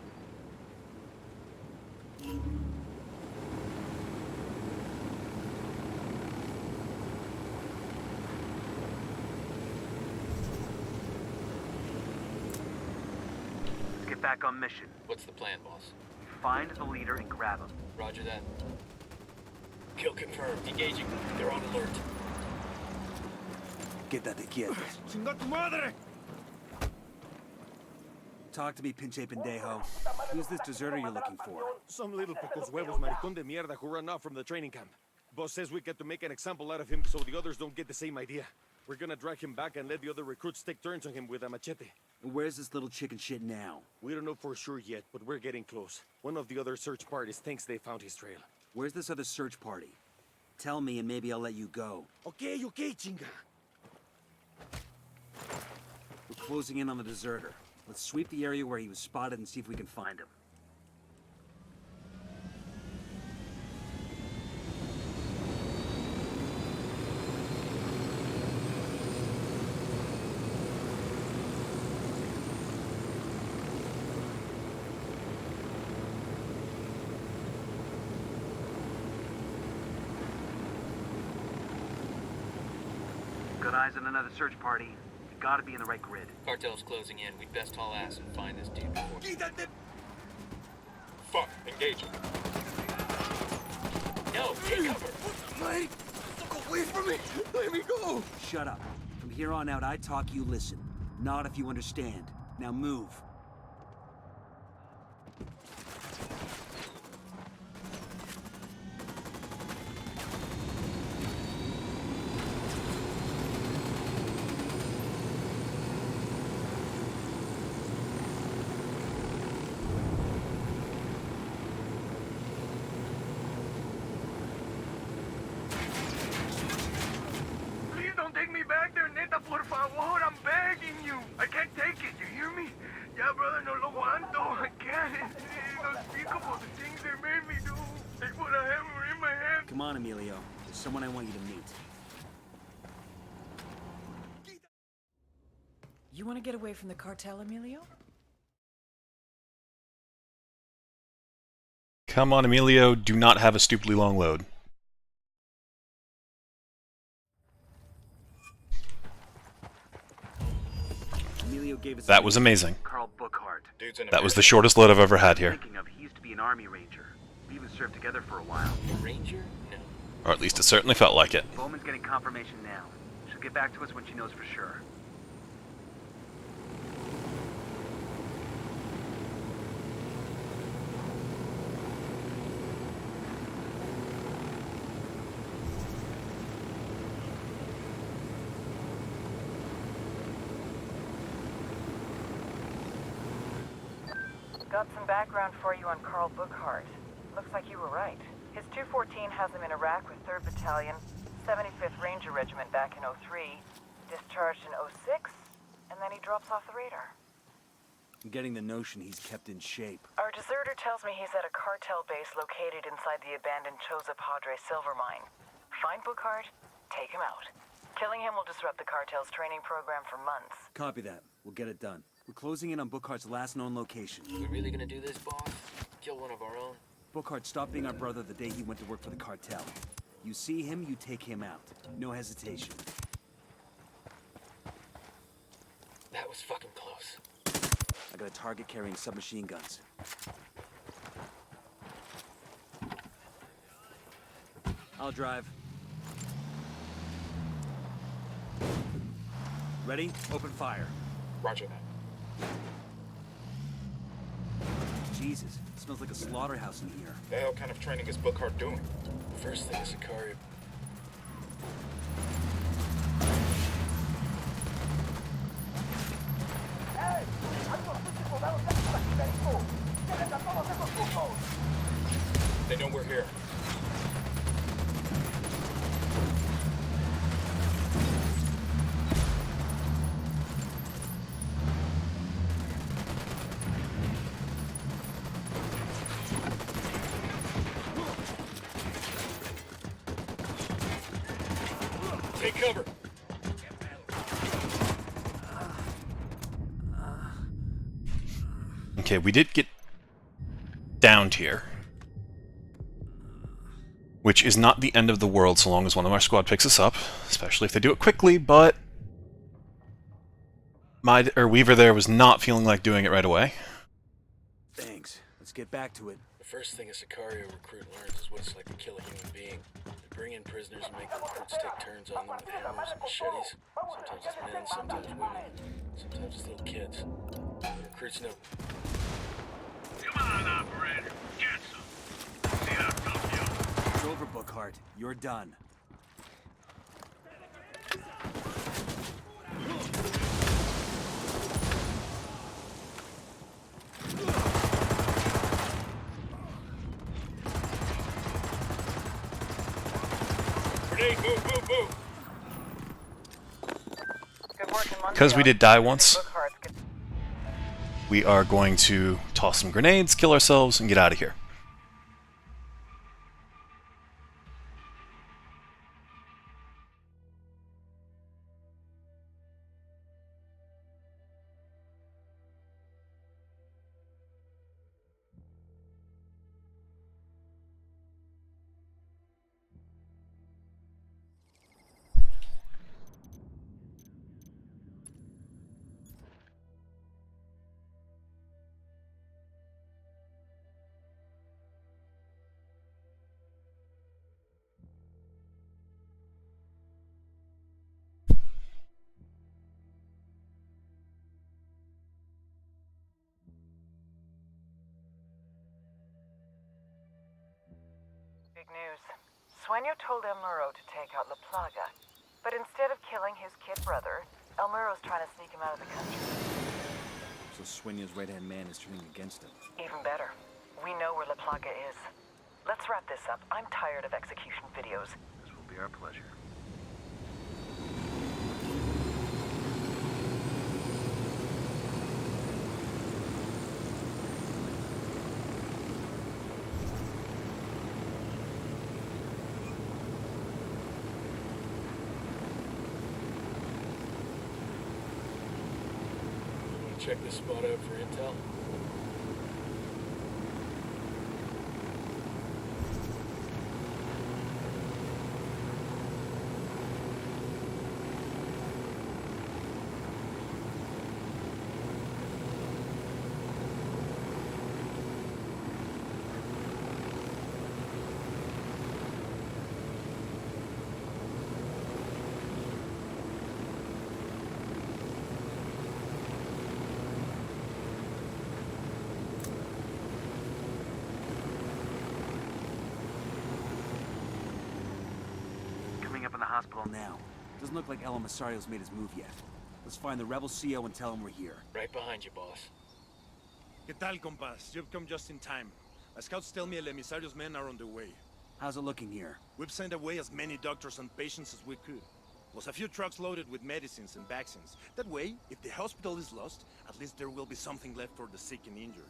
Let's get back on mission. What's the plan, boss? Find the leader and grab him. Roger that. Kill confirmed. Engaging. They're on alert. Quédate quieto. ¡Chinga tu madre! Talk to me, pinche pendejo. Who's this deserter you're looking for? Some little pocos huevos maricón de mierda who ran off from the training camp. Boss says we get to make an example out of him so the others don't get the same idea. We're gonna drag him back and let the other recruits take turns on him with a machete. And where's this little chicken shit now? We don't know for sure yet, but we're getting close. One of the other search parties thinks they found his trail. Where's this other search party? Tell me and maybe I'll let you go. Okay, chinga. We're closing in on the deserter. Let's sweep the area where he was spotted and see if we can find him. Got eyes on another search party. We gotta be in the right grid. Cartel's closing in. We'd best haul ass and find this dude before. Fuck, engaging. No, take cover. Mate, look away from me. Let me go. Shut up. From here on out, I talk, you listen. Not if you understand. Now move. Please don't take me back there, neta, por favor. I'm begging you. I can't take it, you hear me? Yeah, brother, no lo aguanto. I can't. It's unspeakable, the things they made me do. They put a hammer in my hand. Come on, Emilio. There's someone I want you to meet. You want to get away from the cartel, Emilio? Come on, Emilio. Do not have a stupidly long load. Emilio gave us That was amazing. Carl Bookhart. Dude's in That was the shortest load I've ever had here. Thinking of, he used to be an army ranger. We even served together for a while. Ranger? No. Or at least it certainly felt like it. Bowman's getting confirmation now. She'll get back to us when she knows for sure. Got some background for you on Carl Bookhart. Looks like you were right. His 214 has him in Iraq with 3rd Battalion, 75th Ranger Regiment back in '03, discharged in '06, and then he drops off the radar. I'm getting the notion he's kept in shape. Our deserter tells me he's at a cartel base located inside the abandoned Choza Padre silver mine. Find Bookhart, take him out. Killing him will disrupt the cartel's training program for months. Copy that. We'll get it done. We're closing in on Bookhart's last known location. We really gonna do this, boss? Kill one of our own? Bookhart stopped being our brother the day he went to work for the cartel. You see him, you take him out. No hesitation. That was fucking close. I got a target carrying submachine guns. I'll drive. Ready? Open fire. Roger that. Jesus, it smells like a slaughterhouse in here. The hell kind of training is Bookhart doing? First thing is a carve. They know we're here. Take cover. Okay, we did get downed here. Which is not the end of the world so long as one of our squad picks us up. Especially if they do it quickly, but... Weaver there was not feeling like doing it right away. Thanks. Let's get back to it. The first thing a Sicario recruit learns is what it's like to kill a human being. They bring in prisoners and make the recruits take turns on them with hammers and machetes. Sometimes it's men, sometimes women, sometimes it's little kids. The recruits know. Come on, operator. Get some. See that from you. It's over, Bookhart. You're done. Because we did die once, we are going to toss some grenades, kill ourselves, and get out of here. Big news. Sueño told El Muro to take out La Plaga, but instead of killing his kid brother, El Muro's trying to sneak him out of the country. So Sueño's right-hand man is turning against him. Even better. We know where La Plaga is. Let's wrap this up. I'm tired of execution videos. This will be our pleasure. Check this spot out for intel. Up in the hospital now. Doesn't look like El Emisario's made his move yet. Let's find the rebel CO and tell him we're here. Right behind you, boss. ¿Qué tal, compas? You've come just in time. My scouts tell me El Emisario's men are on the way. How's it looking here? We've sent away as many doctors and patients as we could. Plus a few trucks loaded with medicines and vaccines. That way, if the hospital is lost, at least there will be something left for the sick and injured.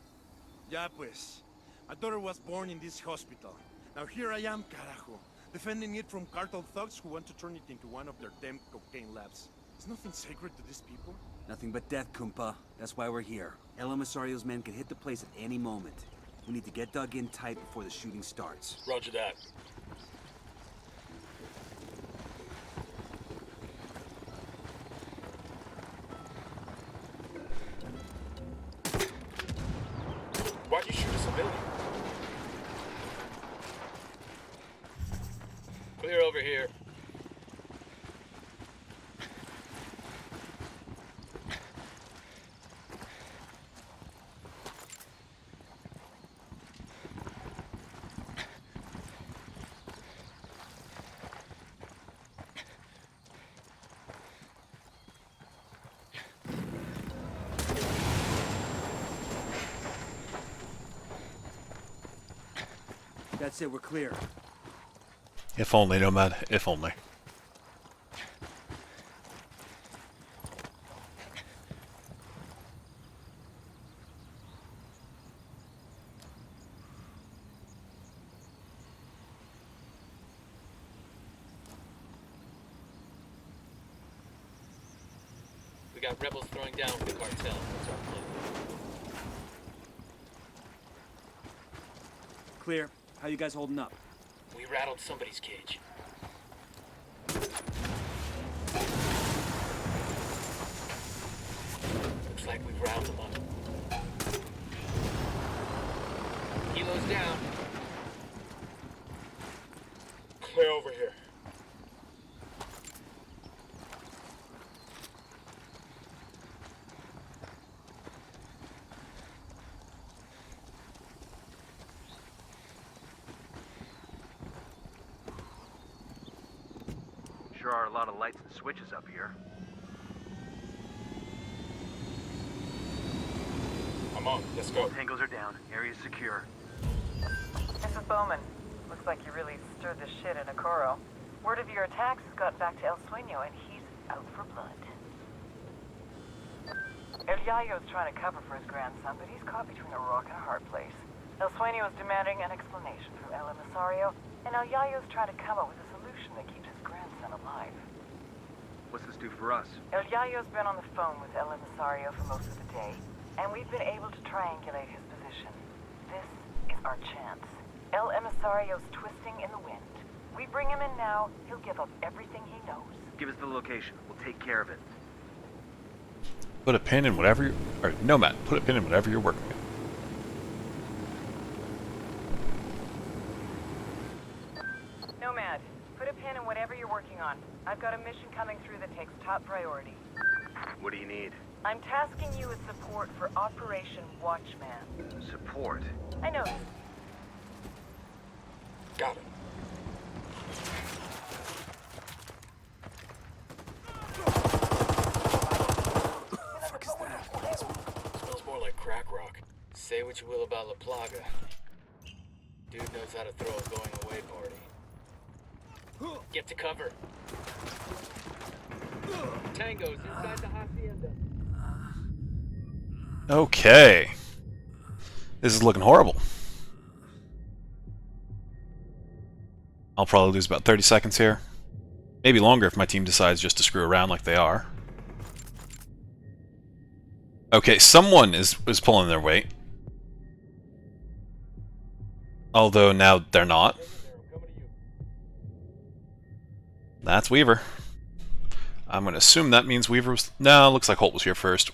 Ya pues. My daughter was born in this hospital. Now here I am, carajo. Defending it from cartel thugs who want to turn it into one of their damn cocaine labs. Is nothing sacred to these people? Nothing but death, Kumpa. That's why we're here. El Emisario's men can hit the place at any moment. We need to get dug in tight before the shooting starts. Roger that. Why'd you shoot a civilian? Clear over here. That's it, we're clear. If only, Nomad. If only. We got rebels throwing down with the cartel. That's our plan. Clear. How you guys holding up? We rattled somebody's cage. Looks like we've riled them up. Kilo's down. Clear over here. Sure are a lot of lights and switches up here. I'm on. Let's go. Tangles are down. Area's secure. Mrs. Bowman, looks like you really stirred the shit in Okoro. Word of your attacks has gotten back to El Sueño, and he's out for blood. El Yayo's trying to cover for his grandson, but he's caught between a rock and a hard place. El Sueño is demanding an explanation from El Emisario, and El Yayo's trying to come up with a solution that keeps his grandson alive. What's this do for us? El Yayo's been on the phone with El Emisario for most of the day, and we've been able to triangulate his position. This is our chance. El Emisario's twisting in the wind. We bring him in now, he'll give up everything he knows. Give us the location. We'll take care of it. Put a pin in whatever you... Or, Nomad, put a pin in whatever you're working on. Nomad, put a pin in whatever you're working on. I've got a mission coming through that takes top priority. What do you need? I'm tasking you with support for Operation Watchman. Support? I know. Got it. Smells more like crack rock. Say what you will about La Plaga. Dude knows how to throw a going away party. Get to cover. Tango's inside the hacienda. Okay. This is looking horrible. I'll probably lose about 30 seconds here. Maybe longer if my team decides just to screw around like they are. Okay, someone is pulling their weight. Although now they're not. That's Weaver. I'm going to assume that means Weaver was... No, looks like Holt was here first.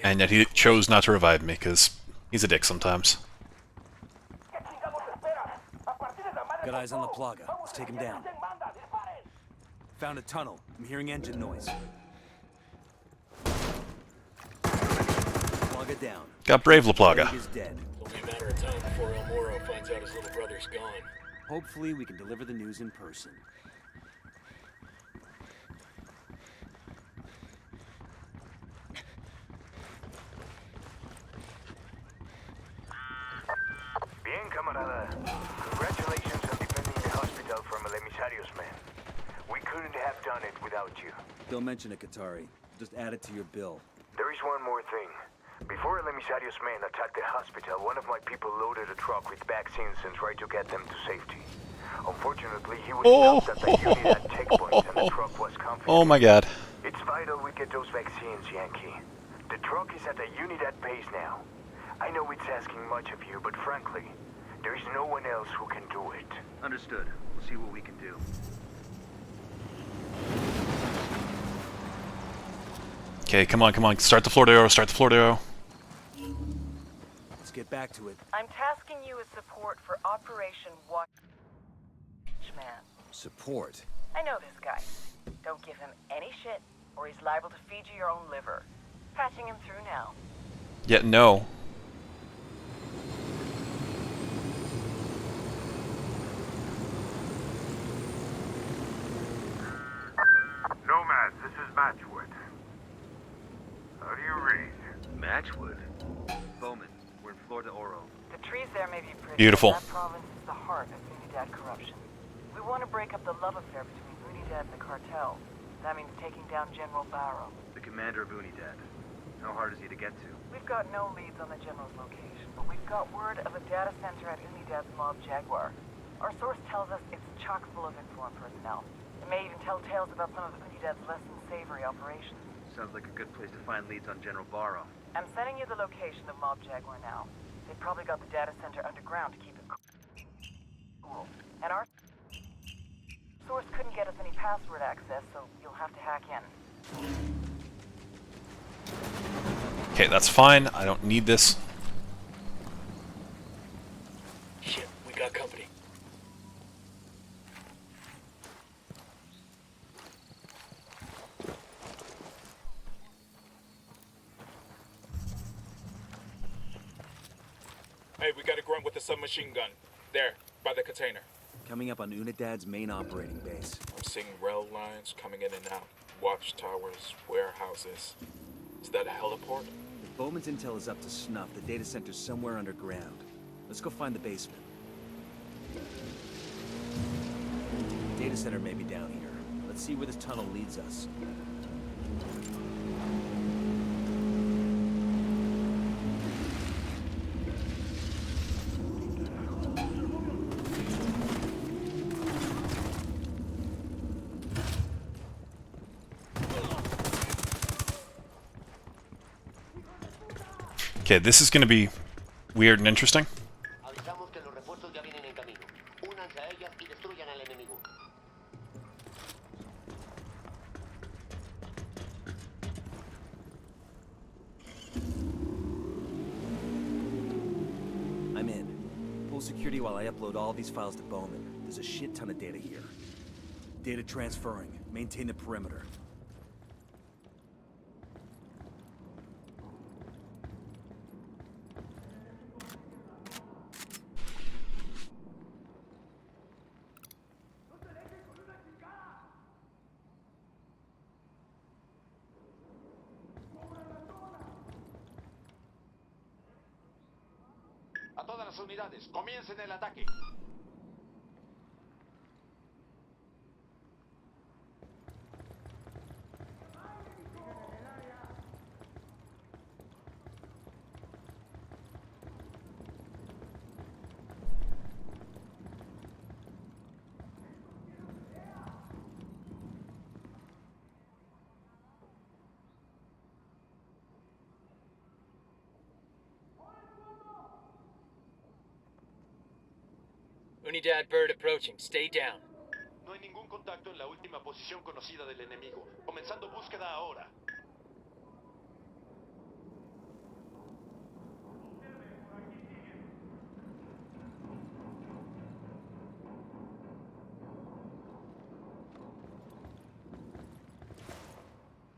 And yet he chose not to revive me, because he's a dick sometimes. Got eyes on the Plaga. Let's take him down. Found a tunnel. I'm hearing engine noise. Plaga down. Got brave La Plaga. Is dead. It's only a matter of time before El Moro finds out his little brother's gone. Hopefully we can deliver the news in person. Bien, camarada. Congratulations on defending the hospital from El Emisario's men. We couldn't have done it without you. Don't mention it, Qatari. Just add it to your bill. There is one more thing. Before El Emisario's men attacked the hospital, one of my people loaded a truck with vaccines and tried to get them to safety. Unfortunately, he was stopped at the Unidad checkpoint and the truck was confiscated. Oh my god. It's vital we get those vaccines, Yankee. The truck is at the Unidad base now. I know it's asking much of you, but frankly, there is no one else who can do it. Understood. We'll see what we can do. Okay, come on, come on. Start the Flordero, start the Flordero. Let's get back to it. I'm tasking you with support for Operation Watchman. Support? I know this guy. Don't give him any shit, or he's liable to feed you your own liver. Patching him through now. Yet no. Nomads, this is Matchwood. How do you read? Matchwood? Bowman, we're in Flor de Oro. The trees there may be pretty. Beautiful. That province break up the love affair between Unidad and the cartel. That means taking down General Barrow. The commander of Unidad. How hard is he to get to? We've got no leads on the general's location, but we've got word of a data center at Unidad's Mob Jaguar. Our source tells us it's chock full of informed personnel. It may even tell tales about some of Unidad's less than savory operations. Sounds like a good place to find leads on General Barrow. I'm sending you the location of Mob Jaguar now. They probably got the data center underground to keep it cool. And our source couldn't get us any password access, so you'll have to hack in. Okay, that's fine. I don't need this. Shit, we got company. Hey, we got a grunt with a submachine gun. There, by the container. Coming up on Unidad's main operating base. I'm seeing rail lines coming in and out. Watchtowers, warehouses. Is that a heliport? If Bowman's intel is up to snuff, the data center's somewhere underground. Let's go find the basement. Data center may be down here. Let's see where this tunnel leads us. Okay, this is going to be weird and interesting. I'm in. Full security while I upload all these files to Bowman. There's a shit ton of data here. Data transferring. Maintain the perimeter. A todas las unidades, comiencen el ataque. Unidad bird approaching. Stay down. No hay ningún contacto en la última posición conocida del enemigo. Comenzando búsqueda ahora.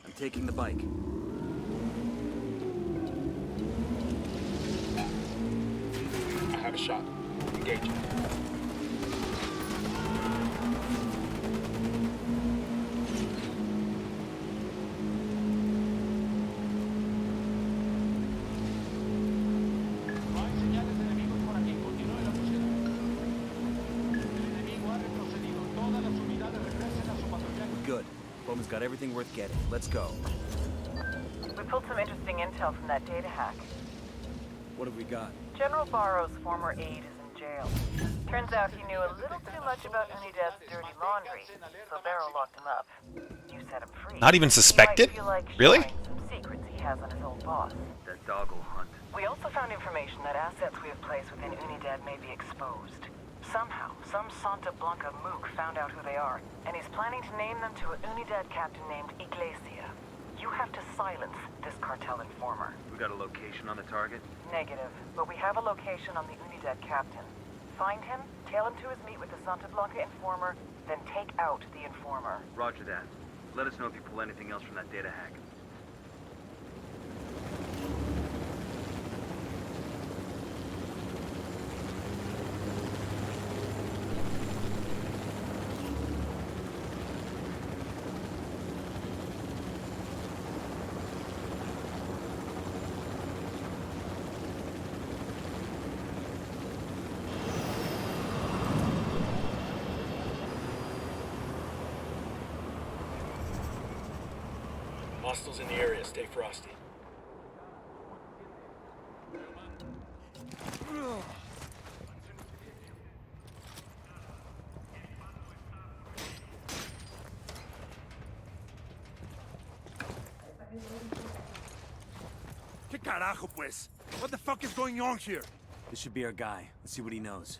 I'm taking the bike. I have a shot. Engage. Good. Bowman's got everything worth getting. Let's go. We pulled some interesting intel from that data hack. What have we got? General Barrow's former aide is in jail. Turns out he knew a little too much about Unidad's dirty laundry, so Barrow locked him up. You set him free. Not even suspected? He might feel like Really? sharing some secrets he has on his old boss. That dog will hunt. We also found information that assets we have placed within Unidad may be exposed. Somehow, some Santa Blanca mook found out who they are, and he's planning to name them to an Unidad captain named Iglesia. You have to silence this cartel informer. We got a location on the target? Negative, but we have a location on the Unidad captain. Find him, tail him to his meet with the Santa Blanca informer, then take out the informer. Roger that. Let us know if you pull anything else from that data hack. Hostiles in the area. Stay frosty. ¿Qué carajo, pues? What the fuck is going on here? This should be our guy. Let's see what he knows.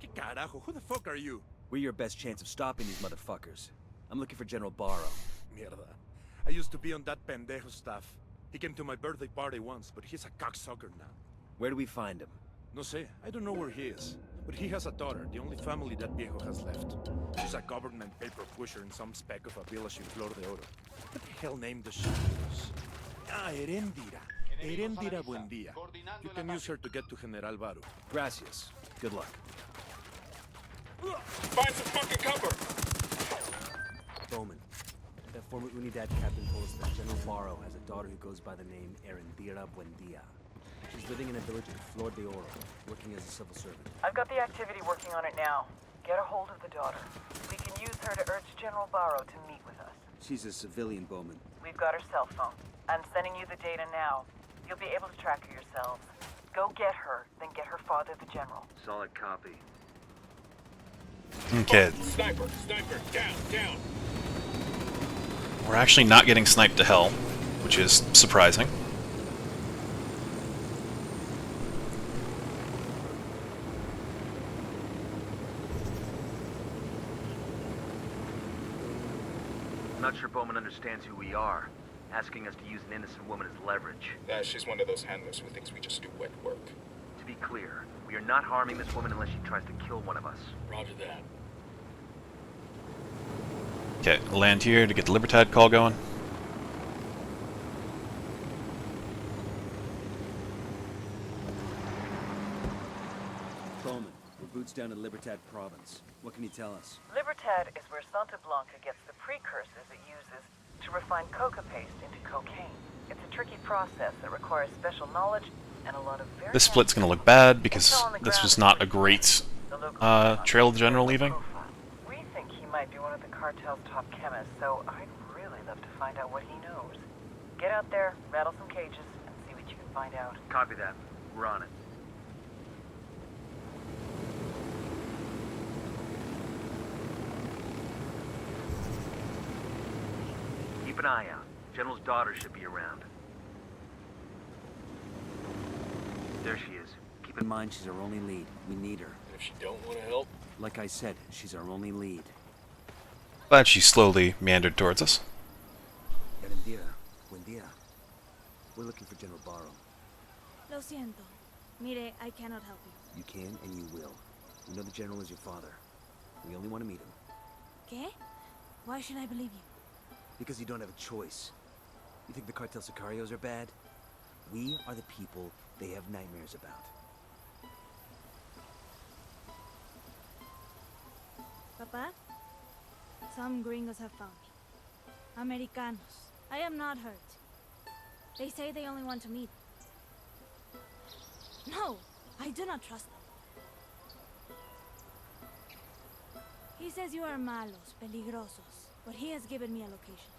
¿Qué carajo? Who the fuck are you? We're your best chance of stopping these motherfuckers. I'm looking for General Barrow. Mierda. I used to be on that pendejo staff. He came to my birthday party once, but he's a cocksucker now. Where do we find him? No sé. I don't know where he is. But he has a daughter, the only family that viejo has left. She's a government paper pusher in some speck of a village in Flor de Oro. What the hell name does she use? Ah, Erendira. Erendira Buendia. You can use her to get to General Baru. Gracias. Good luck. Find some fucking cover! Bowman, that former Unidad captain told us that General Barrow has a daughter who goes by the name Erendira Buendia. She's living in a village in Flor de Oro, working as a civil servant. I've got the activity working on it now. Get a hold of the daughter. We can use her to urge General Barrow to meet with us. She's a civilian, Bowman. We've got her cell phone. I'm sending you the data now. You'll be able to track her yourselves. Go get her, then get her father, the general. Solid copy. Okay. Sniper, down. We're actually not getting sniped to hell, which is surprising. I'm not sure Bowman understands who we are. Asking us to use an innocent woman as leverage. She's one of those handlers who thinks we just do wet work. To be clear, we are not harming this woman unless she tries to kill one of us. Roger that. Okay, land here to get the Libertad call going. Bowman, we're boots down in Libertad province. What can you tell us? Libertad is where Santa Blanca gets the precursors it uses to refine coca paste into cocaine. It's a tricky process that requires special knowledge and a lot of very... This split's gonna look bad because this was not a great trail of the general leaving. We think he might be one of the cartel's top chemists, so I'd really love to find out what he knows. Get out there, rattle some cages, and see what you can find out. Copy that. We're on it. Keep an eye out. General's daughter should be around. There she is. Keep in mind she's our only lead. We need her. And if she don't want to help? Like I said, she's our only lead. Glad she slowly meandered towards us. Erendira, buen día. We're looking for General Barrow. Lo siento. Mire, I cannot help you. You can and you will. We know the General is your father. We only want to meet him. ¿Qué? Why should I believe you? Because you don't have a choice. You think the cartel sicarios are bad? We are the people they have nightmares about. Papa? Some gringos have found me. Americanos. I am not hurt. They say they only want to meet. No, I do not trust them. He says you are malos, peligrosos, but he has given me a location.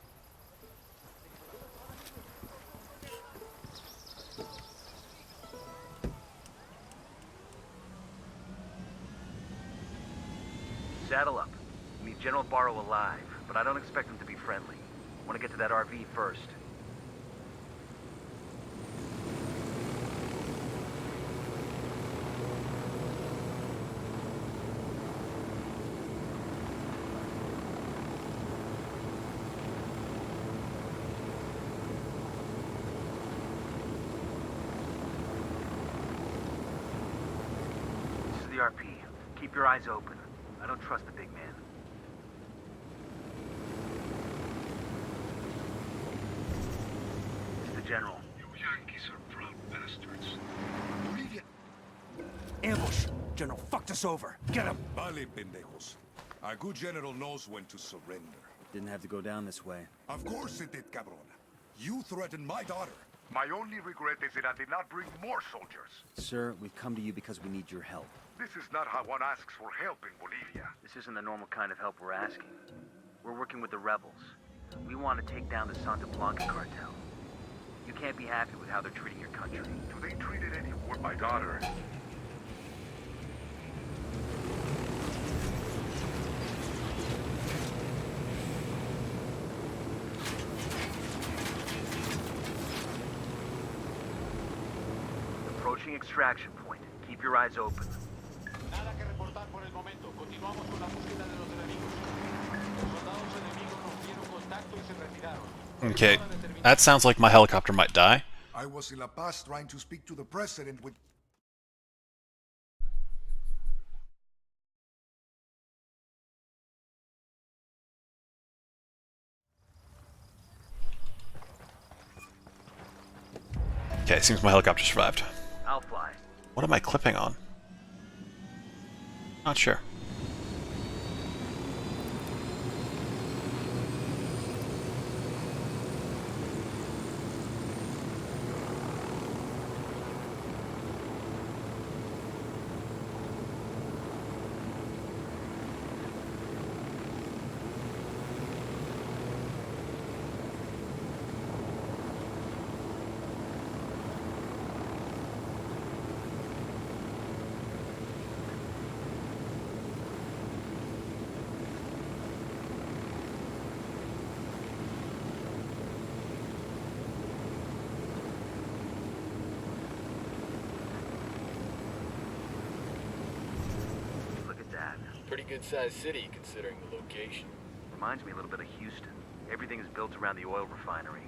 Saddle up. We need General Barrow alive, but I don't expect him to be friendly. I want to get to that RV first. This is the RP. Keep your eyes open. I don't trust the big man. It's the General. You Yankees are proud bastards. Bolivia. Ambush! General fucked us over. Get him! Vale, pendejos. Our good general knows when to surrender. Didn't have to go down this way. Of course it did, cabron. You threatened my daughter. My only regret is that I did not bring more soldiers. Sir, we've come to you because we need your help. This is not how one asks for help in Bolivia. This isn't the normal kind of help we're asking. We're working with the rebels. We want to take down the Santa Blanca cartel. You can't be happy with how they're treating your country. Do they treat it any worse? My daughter. Approaching extraction point. Keep your eyes open. Nada que reportar por el momento. Continuamos con la búsqueda de los enemigos. Los soldados enemigos rompieron contacto y se retiraron. Okay, that sounds like my helicopter might die. I was in La Paz trying to speak to the president with... Okay, seems my helicopter survived. I'll fly. What am I clipping on? Not sure. Pretty good-sized city, considering the location. Reminds me a little bit of Houston. Everything is built around the oil refinery.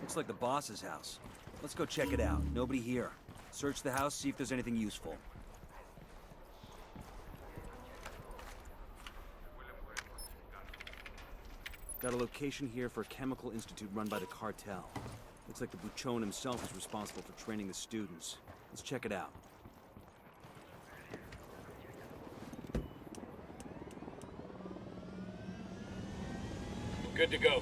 Looks like the boss's house. Let's go check it out. Nobody here. Search the house, see if there's anything useful. Got a location here for a chemical institute run by the cartel. Looks like the Buchon himself is responsible for training the students. Let's check it out. Good to go.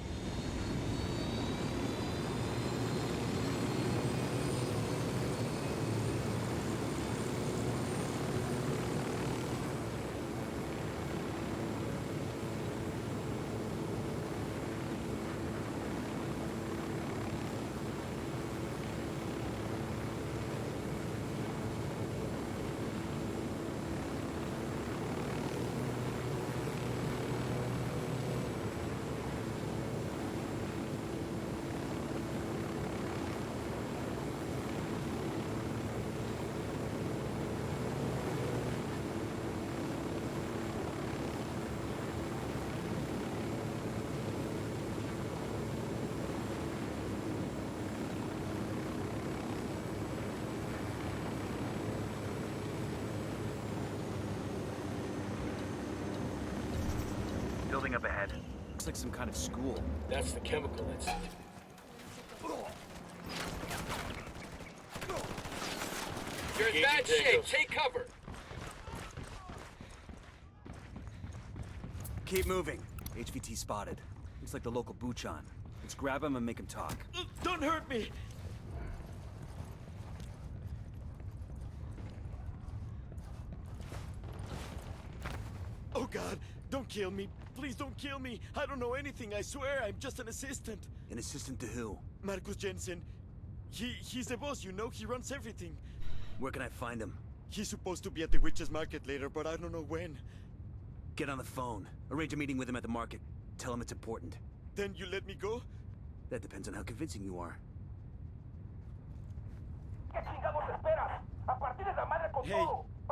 Building up ahead. Looks like some kind of school. That's the chemical institute. You're in bad shape. Take cover. Keep moving. HVT spotted. Looks like the local Buchon. Let's grab him and make him talk. Don't hurt me! Oh God, don't kill me. Please don't kill me. I don't know anything, I swear. I'm just an assistant. An assistant to who? Marcus Jensen. He's the boss, you know? He runs everything. Where can I find him? He's supposed to be at the Witch's Market later, but I don't know when. Get on the phone. Arrange a meeting with him at the market. Tell him it's important. Then you let me go? That depends on how convincing you are. Hey,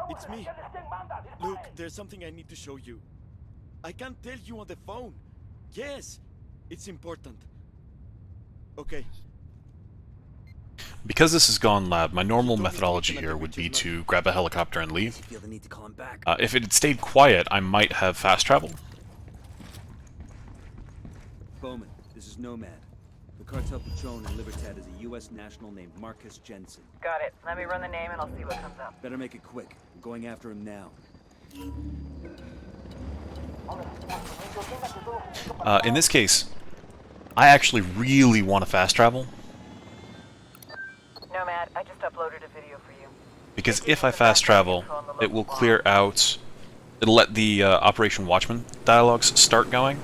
it's me. Look, there's something I need to show you. I can't tell you on the phone. Yes, it's important. Okay. Because this is Gone Lab, my normal methodology here would be to grab a helicopter and leave. Feel the need to call him back. If it had stayed quiet, I might have fast traveled. Bowman, this is Nomad. The cartel Buchon in Libertad is a U.S. national named Marcus Jensen. Got it. Let me run the name and I'll see what comes up. Better make it quick. I'm going after him now. In this case, I actually really want to fast travel. Nomad, I just uploaded a video for you. Because if I fast travel, it will clear out... It'll let the Operation Watchman dialogues start going,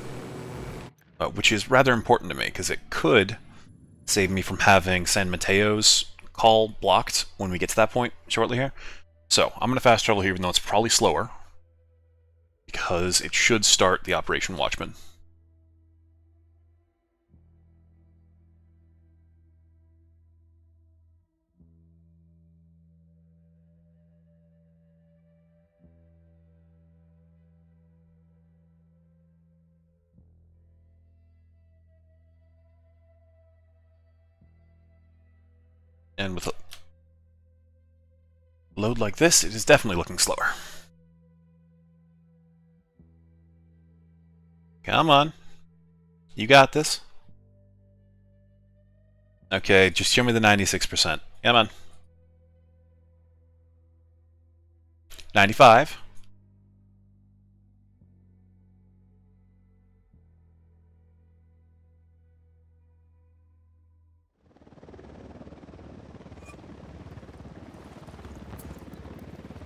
which is rather important to me, because it could save me from having San Mateo's call blocked when we get to that point shortly here. So, I'm going to fast travel here, even though it's probably slower, because it should start the Operation Watchman. And with a load like this, it is definitely looking slower. Come on. You got this. Okay, just show me the 96%. Come on. 95.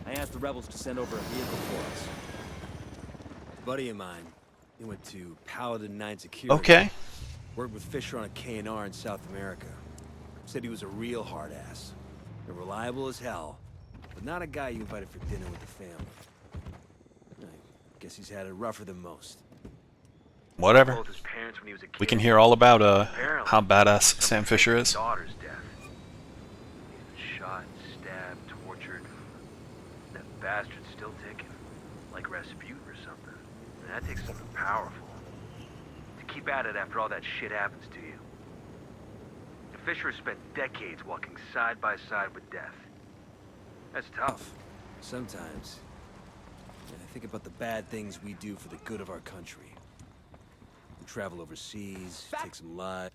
I asked the rebels to send over a vehicle for us. A buddy of mine, he went to Paladin 9 Security. Okay. Worked with Fisher on a K&R in South America. Said he was a real hard ass. And reliable as hell, but not a guy you invited for dinner with the family. I guess he's had it rougher than most. Whatever. Both his parents when he was a kid. We can hear all about how badass Sam Fisher is. Daughter's death. He's been shot, stabbed, tortured. That bastard's still ticking. Like Rasputin or something. And that takes something powerful. To keep at it after all that shit happens to you. And Fisher has spent decades walking side by side with death. That's tough. Sometimes. And I think about the bad things we do for the good of our country. We travel overseas, take some lives.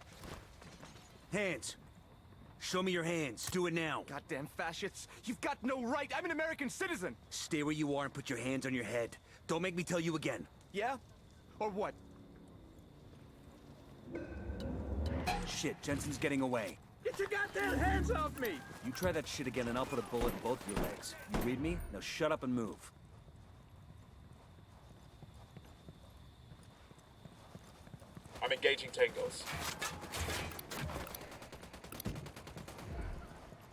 Hands! Show me your hands. Do it now. Goddamn fascists. You've got no right. I'm an American citizen. Stay where you are and put your hands on your head. Don't make me tell you again. Yeah? Or what? Shit, Jensen's getting away. Get your goddamn hands off me! You try that shit again and I'll put a bullet in both your legs. You read me? Now shut up and move. I'm engaging tangos.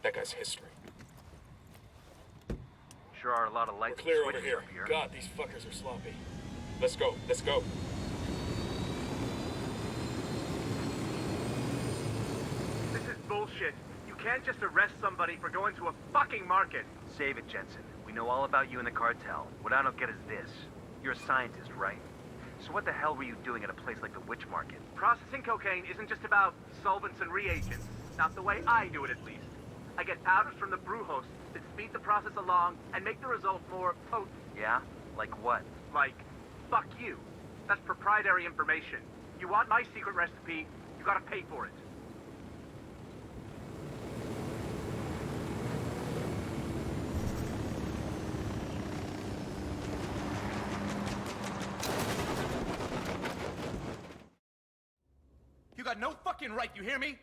That guy's history. Sure are a lot of We're lights clear and over switches here. up here. God, these fuckers are sloppy. Let's go. Let's go. This is bullshit. You can't just arrest somebody for going to a fucking market. Save it, Jensen. We know all about you and the cartel. What I don't get is this. You're a scientist, right? So what the hell were you doing at a place like the Witch Market? Processing cocaine isn't just about solvents and reagents. Not the way I do it, at least. I get powders from the brew host that speed the process along and make the result more potent. Yeah? Like what? Like, fuck you. That's proprietary information. You want my secret recipe, you gotta pay for it. You got no fucking right, you hear me?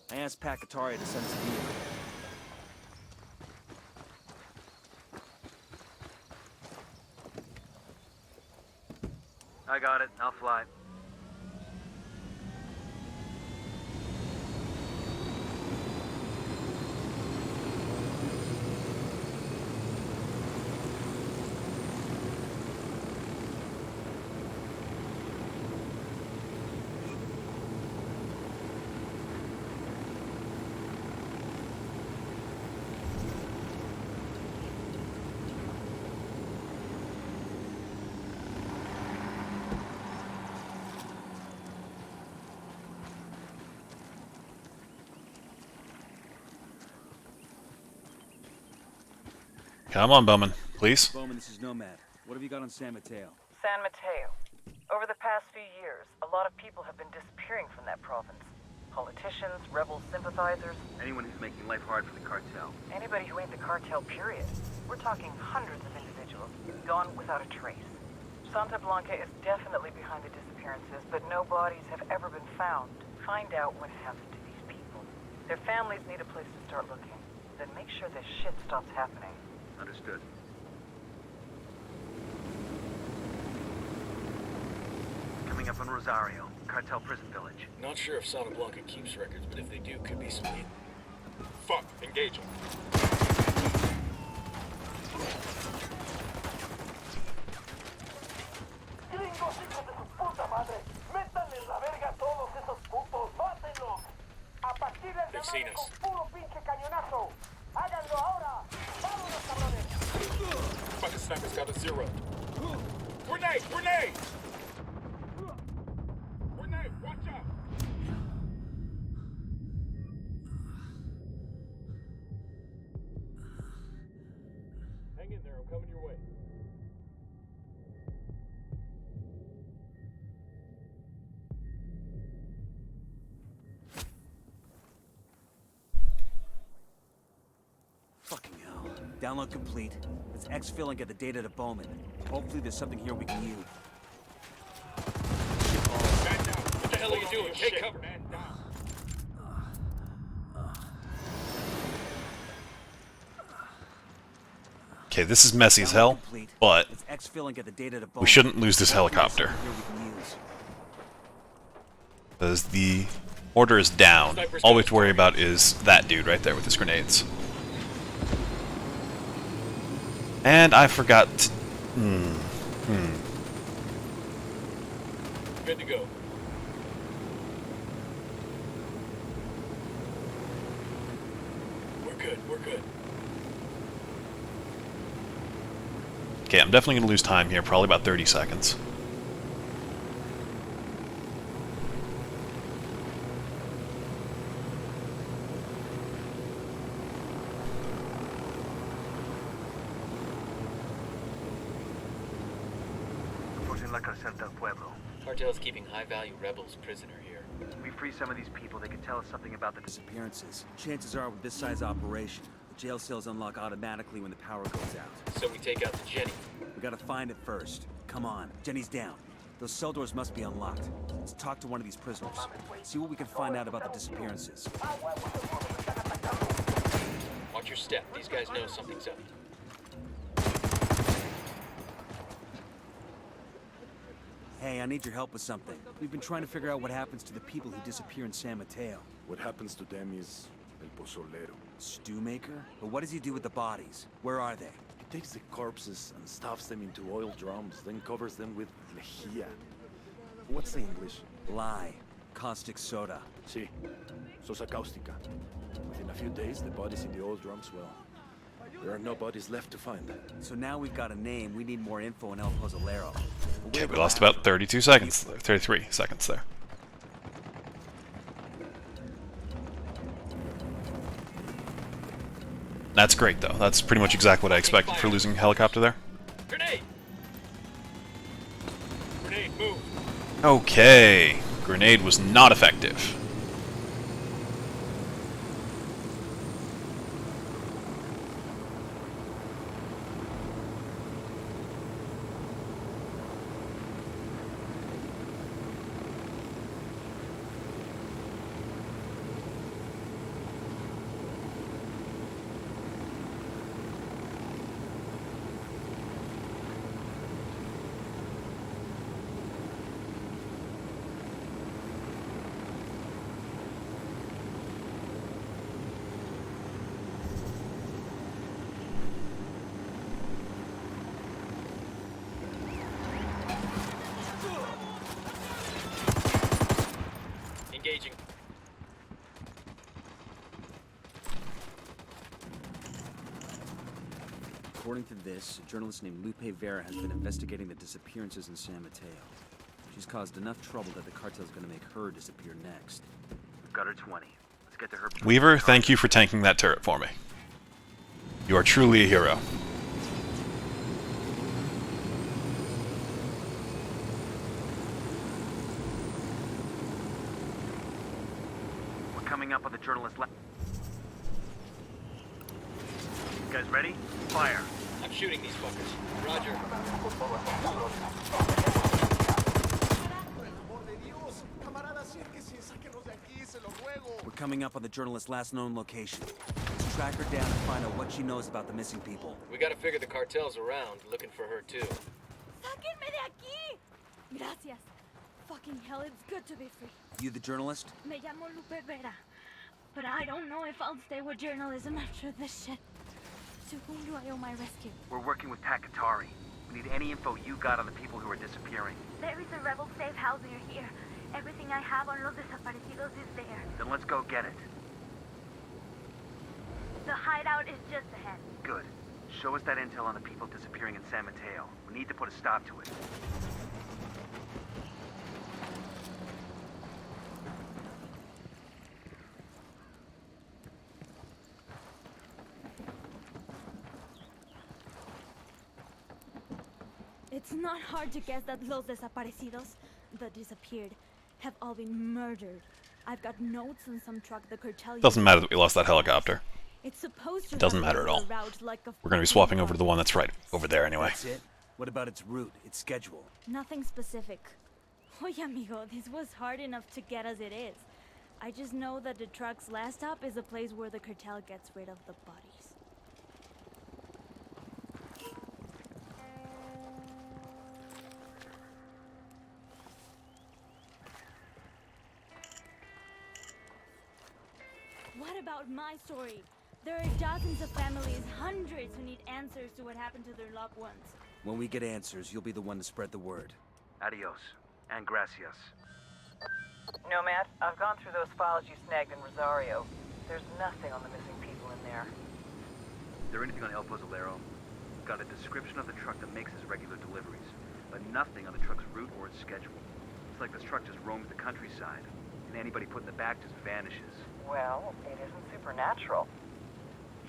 I asked Pacatari to send us a vehicle. I got it. I'll fly. Come on, Bowman, please. Bowman, this is Nomad. What have you got on San Mateo? San Mateo. Over the past few years, a lot of people have been disappearing from that province. Politicians, rebel sympathizers. Anyone who's making life hard for the cartel. Anybody who ain't the cartel, period. We're talking hundreds of individuals, gone without a trace. Santa Blanca is definitely behind the disappearances, but no bodies have ever been found. Find out what happened to these people. Their families need a place to start looking. Then make sure this shit stops happening. Understood. Coming up on Rosario, cartel prison village. Not sure if Santa Blanca keeps records, but if they do, could be sweet. Fuck, engaging. They've seen us. Fucking sniper's got a 0. Grenade! Grenade! Grenade! Watch out! Hang in there, I'm coming your way. Fucking hell. Download complete. Let's exfil and get the data to Bowman. Hopefully there's something here we can use. Man down! What the hell are you doing? Take cover. Man down! Okay, this is messy as hell, but Let's exfil and get the data to Bowman. we shouldn't lose this helicopter. Here we can use. Because the order is down. All we have to worry about is that dude right there with his grenades. And I forgot... Good to go. We're good, we're good. Okay, I'm definitely going to lose time here, probably about 30 seconds. Cartel's keeping high-value rebels prisoner here. We free some of these people, they could tell us something about the Disappearances. Chances are with this size operation, the jail cells unlock automatically when the power goes out. So we take out the Jenny. We gotta find it first. Come on, Jenny's down. Those cell doors must be unlocked. Let's talk to one of these prisoners. See what we can find out about the disappearances. Watch your step. These guys know something's up. Hey, I need your help with something. We've been trying to figure out what happens to the people who disappear in San Mateo. What happens to them is el pozolero. Stew maker? But what does he do with the bodies? Where are they? He takes the corpses and stuffs them into oil drums, then covers them with lejía. What's the English? Lye. Caustic soda. Sí. Sosa cáustica. Within a few days, the bodies in the oil drums, well, there are no bodies left to find. So now we've got a name, we need more info on El Pozolero. Okay, we lost about 32 seconds, 33 seconds there. That's great, though. That's pretty much exactly what I expected for losing a helicopter there. Grenade! Grenade, move! Okay, grenade was not effective. Engaging. According to this, a journalist named Lupe Vera has been investigating the disappearances in San Mateo. She's caused enough trouble that the cartel's gonna make her disappear next. We've got her 20. Let's get to her. Weaver, thank you for tanking that turret for me. You are truly a hero. coming up on the journalist left. You guys ready? Fire. I'm shooting these fuckers. Roger. We're coming up on the journalist's last known location. Let's track her down and find out what she knows about the missing people. We gotta figure the cartel's around, looking for her too. Sáquenme de aquí! Gracias. Fucking hell, it's good to be free. You the journalist? Me llamo Lupe Vera. But I don't know if I'll stay with journalism after this shit. To whom do I owe my rescue? We're working with Takatari. We need any info you got on the people who are disappearing. There is a rebel safe house near here. Everything I have on los desaparecidos is there. Then let's go get it. The hideout is just ahead. Good. Show us that intel on the people disappearing in San Mateo. We need to put a stop to it. It's not hard to guess that los desaparecidos, the disappeared, have all been murdered. I've got notes on some truck the cartel. Doesn't matter that we lost that helicopter. It's supposed to. It doesn't matter at all. We're going to be swapping over to the one that's right over there anyway. That's it? What about its route, its schedule? Nothing specific. Oye, amigo, this was hard enough to get as it is. I just know that the truck's last stop is a place where the cartel gets rid of the bodies. What about my story? There are dozens of families, hundreds who need answers to what happened to their loved ones. When we get answers, you'll be the one to spread the word. Adios. And gracias. Nomad, I've gone through those files you snagged in Rosario. There's nothing on the missing people in there. Is there anything on El Pozolero? Got a description of the truck that makes his regular deliveries, but nothing on the truck's route or its schedule. It's like this truck just roams the countryside, and anybody put in the back just vanishes. Well, it isn't supernatural.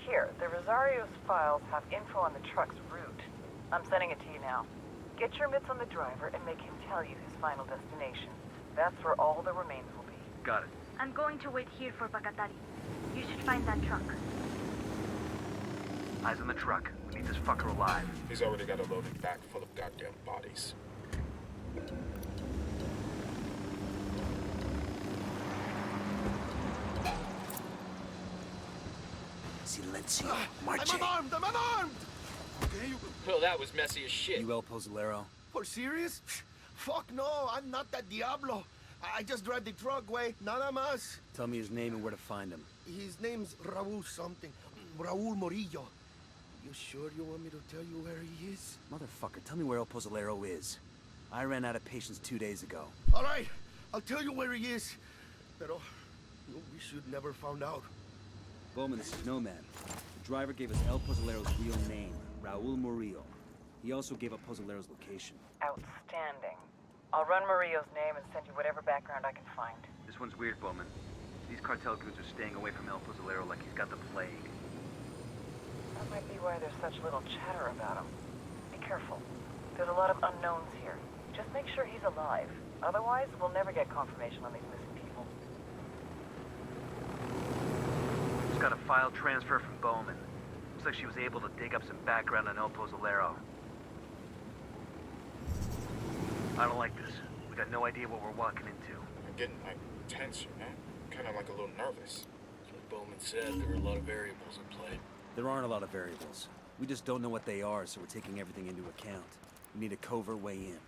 Here, the Rosario's files have info on the truck's route. I'm sending it to you now. Get your mitts on the driver and make him tell you his final destination. That's where all the remains will be. Got it. I'm going to wait here for Pacatari. You should find that truck. Eyes on the truck. We need this fucker alive. He's already got a loaded back full of goddamn bodies. Silencio. Marche. I'm unarmed! Okay, Well, that was messy as shit. You El Pozolero? For serious? Fuck no, I'm not that Diablo. I just drive the truck, way, nada más. Tell me his name and where to find him. His name's Raul something. Raul Morillo. You sure you want me to tell you where he is? Motherfucker, tell me where El Pozolero is. I ran out of patience 2 days ago. All right, I'll tell you where he is. Pero we should never found out. Bowman, this is Nomad. The driver gave us El Pozolero's real name, Raul Murillo. He also gave up Pozolero's location. Outstanding. I'll run Murillo's name and send you whatever background I can find. This one's weird, Bowman. These cartel goons are staying away from El Pozolero like he's got the plague. That might be why there's such little chatter about him. Be careful. There's a lot of unknowns here. Just make sure he's alive. Otherwise, we'll never get confirmation on these missing people. Just got a file transfer from Bowman. Looks like she was able to dig up some background on El Pozolero. I don't like this. We got no idea what we're walking into. I'm getting, like, tense, man. Kind of, like, a little nervous. Like Bowman said, there are a lot of variables in play. There aren't a lot of variables. We just don't know what they are, so we're taking everything into account. We need a covert way in.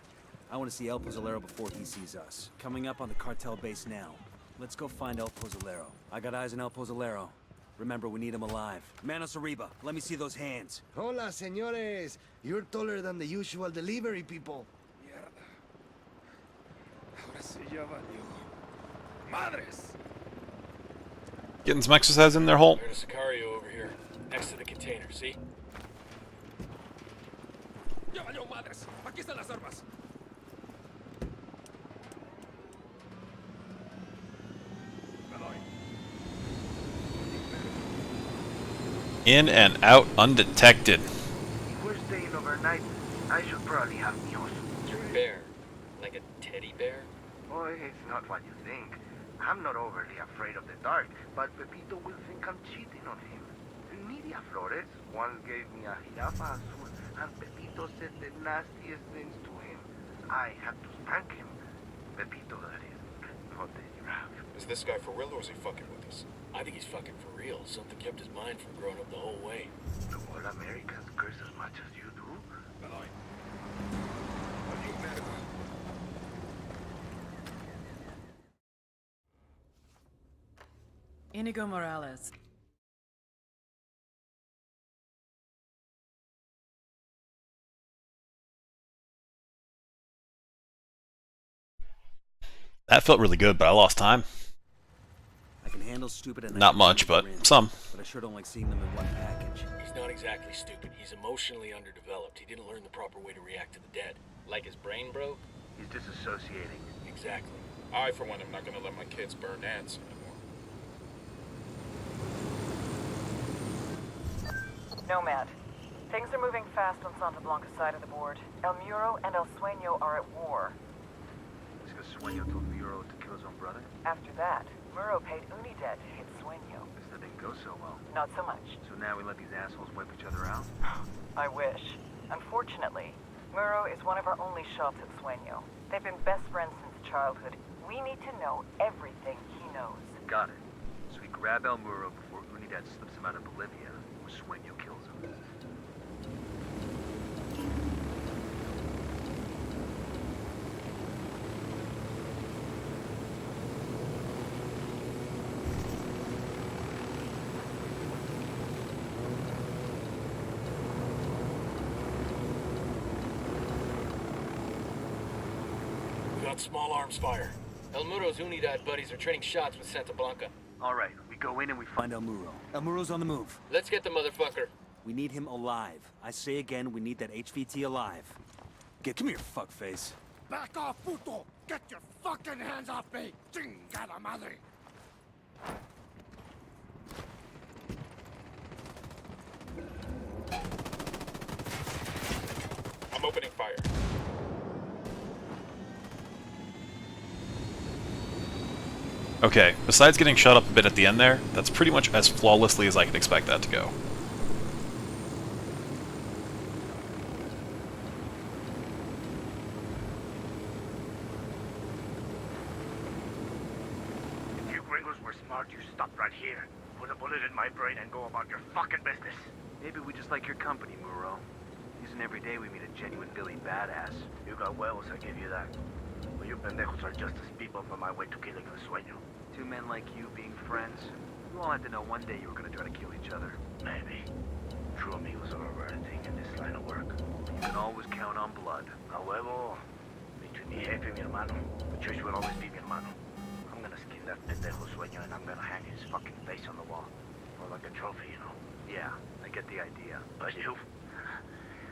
I want to see El Pozolero before he sees us. Coming up on the cartel base now. Let's go find El Pozolero. I got eyes on El Pozolero. Remember, we need him alive. Manos arriba. Let me see those hands. Hola, señores. You're taller than the usual delivery people. Mierda. Ahora sí ya valió. Madres! Getting some exercise in their hole. There's a Sicario over here, next to the container, see? Ya valió, madres. Aquí están las armas. In and out undetected. If we're staying overnight, I should probably have news. Bear. Like a teddy bear? Boy, it's not what you think. I'm not overly afraid of the dark, but Pepito will think I'm cheating on him. Nidia Flores once gave me a jirafa azul, and Pepito said the nastiest things to him. I had to spank him. Pepito, that is, not the giraffe. Is this guy for real or is he fucking with us? I think he's fucking for real. Something kept his mind from growing up the whole way. Do all Americans curse as much as you do? Inigo Morales. That felt really good, but I lost time. I can handle stupid and Not much, but some. But I sure don't like seeing them in one package. He's not exactly stupid. He's emotionally underdeveloped. He didn't learn the proper way to react to the dead. Like his brain broke? He's disassociating. Exactly. I, for one, am not gonna let my kids burn ants anymore. Nomad. Things are moving fast on Santa Blanca's side of the board. El Muro and El Sueño are at war. Because Sueño told Muro to kill his own brother? After that, Muro paid Unidad to hit Sueño. This didn't go so well. Not so much. So now we let these assholes wipe each other out? I wish. Unfortunately, Muro is one of our only shots at Sueño. They've been best friends since childhood. We need to know everything he knows. Got it. So we grab El Muro before Unidad slips him out of Bolivia, or Sueño kills him. Small arms fire. El Muro's Unidad buddies are trading shots with Santa Blanca. All right, we go in and we find El Muro. El Muro's on the move. Let's get the motherfucker. We need him alive. I say again, we need that HVT alive. Come here, fuckface. Back off, puto! Get your fucking hands off me! Chingada madre! I'm opening fire. Okay, besides getting shot up a bit at the end there, that's pretty much as flawlessly as I could expect that to go. If you gringos were smart, you stop right here. Put a bullet in my brain and go about your fucking business. Maybe we just like your company, Muro. Isn't every day we meet a genuine Billy badass. You got huevos, I give you that. Well, you pendejos are just as people on my way to killing El Sueño. Two men like you being friends, you all had to know one day you were gonna try to kill each other. Maybe. True amigos are a rare thing in this line of work. You can always count on blood. A huevo. Between mi jefe and mi hermano. The church will always be mi hermano. I'm gonna skin that pendejo Sueño and I'm gonna hang his fucking face on the wall. Or like a trophy, you know? Yeah, I get the idea. But you...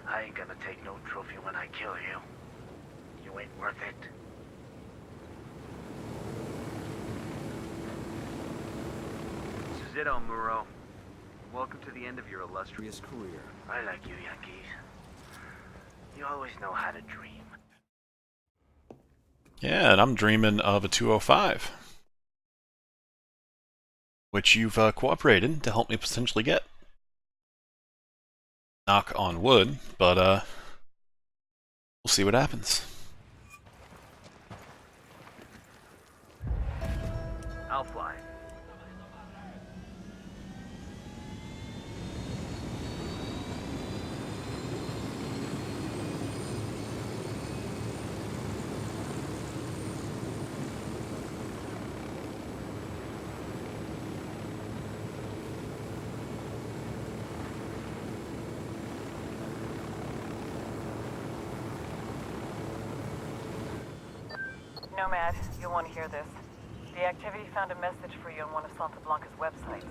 I ain't gonna take no trophy when I kill you. You ain't worth it. This is it, El Muro. Welcome to the end of your illustrious career. I like you, Yankees. You always know how to dream. Yeah, and I'm dreaming of a 205. Which you've cooperated to help me potentially get. Knock on wood, but we'll see what happens. I'll fly. Nomad, you'll want to hear this. The activity found a message for you on one of Santa Blanca's websites.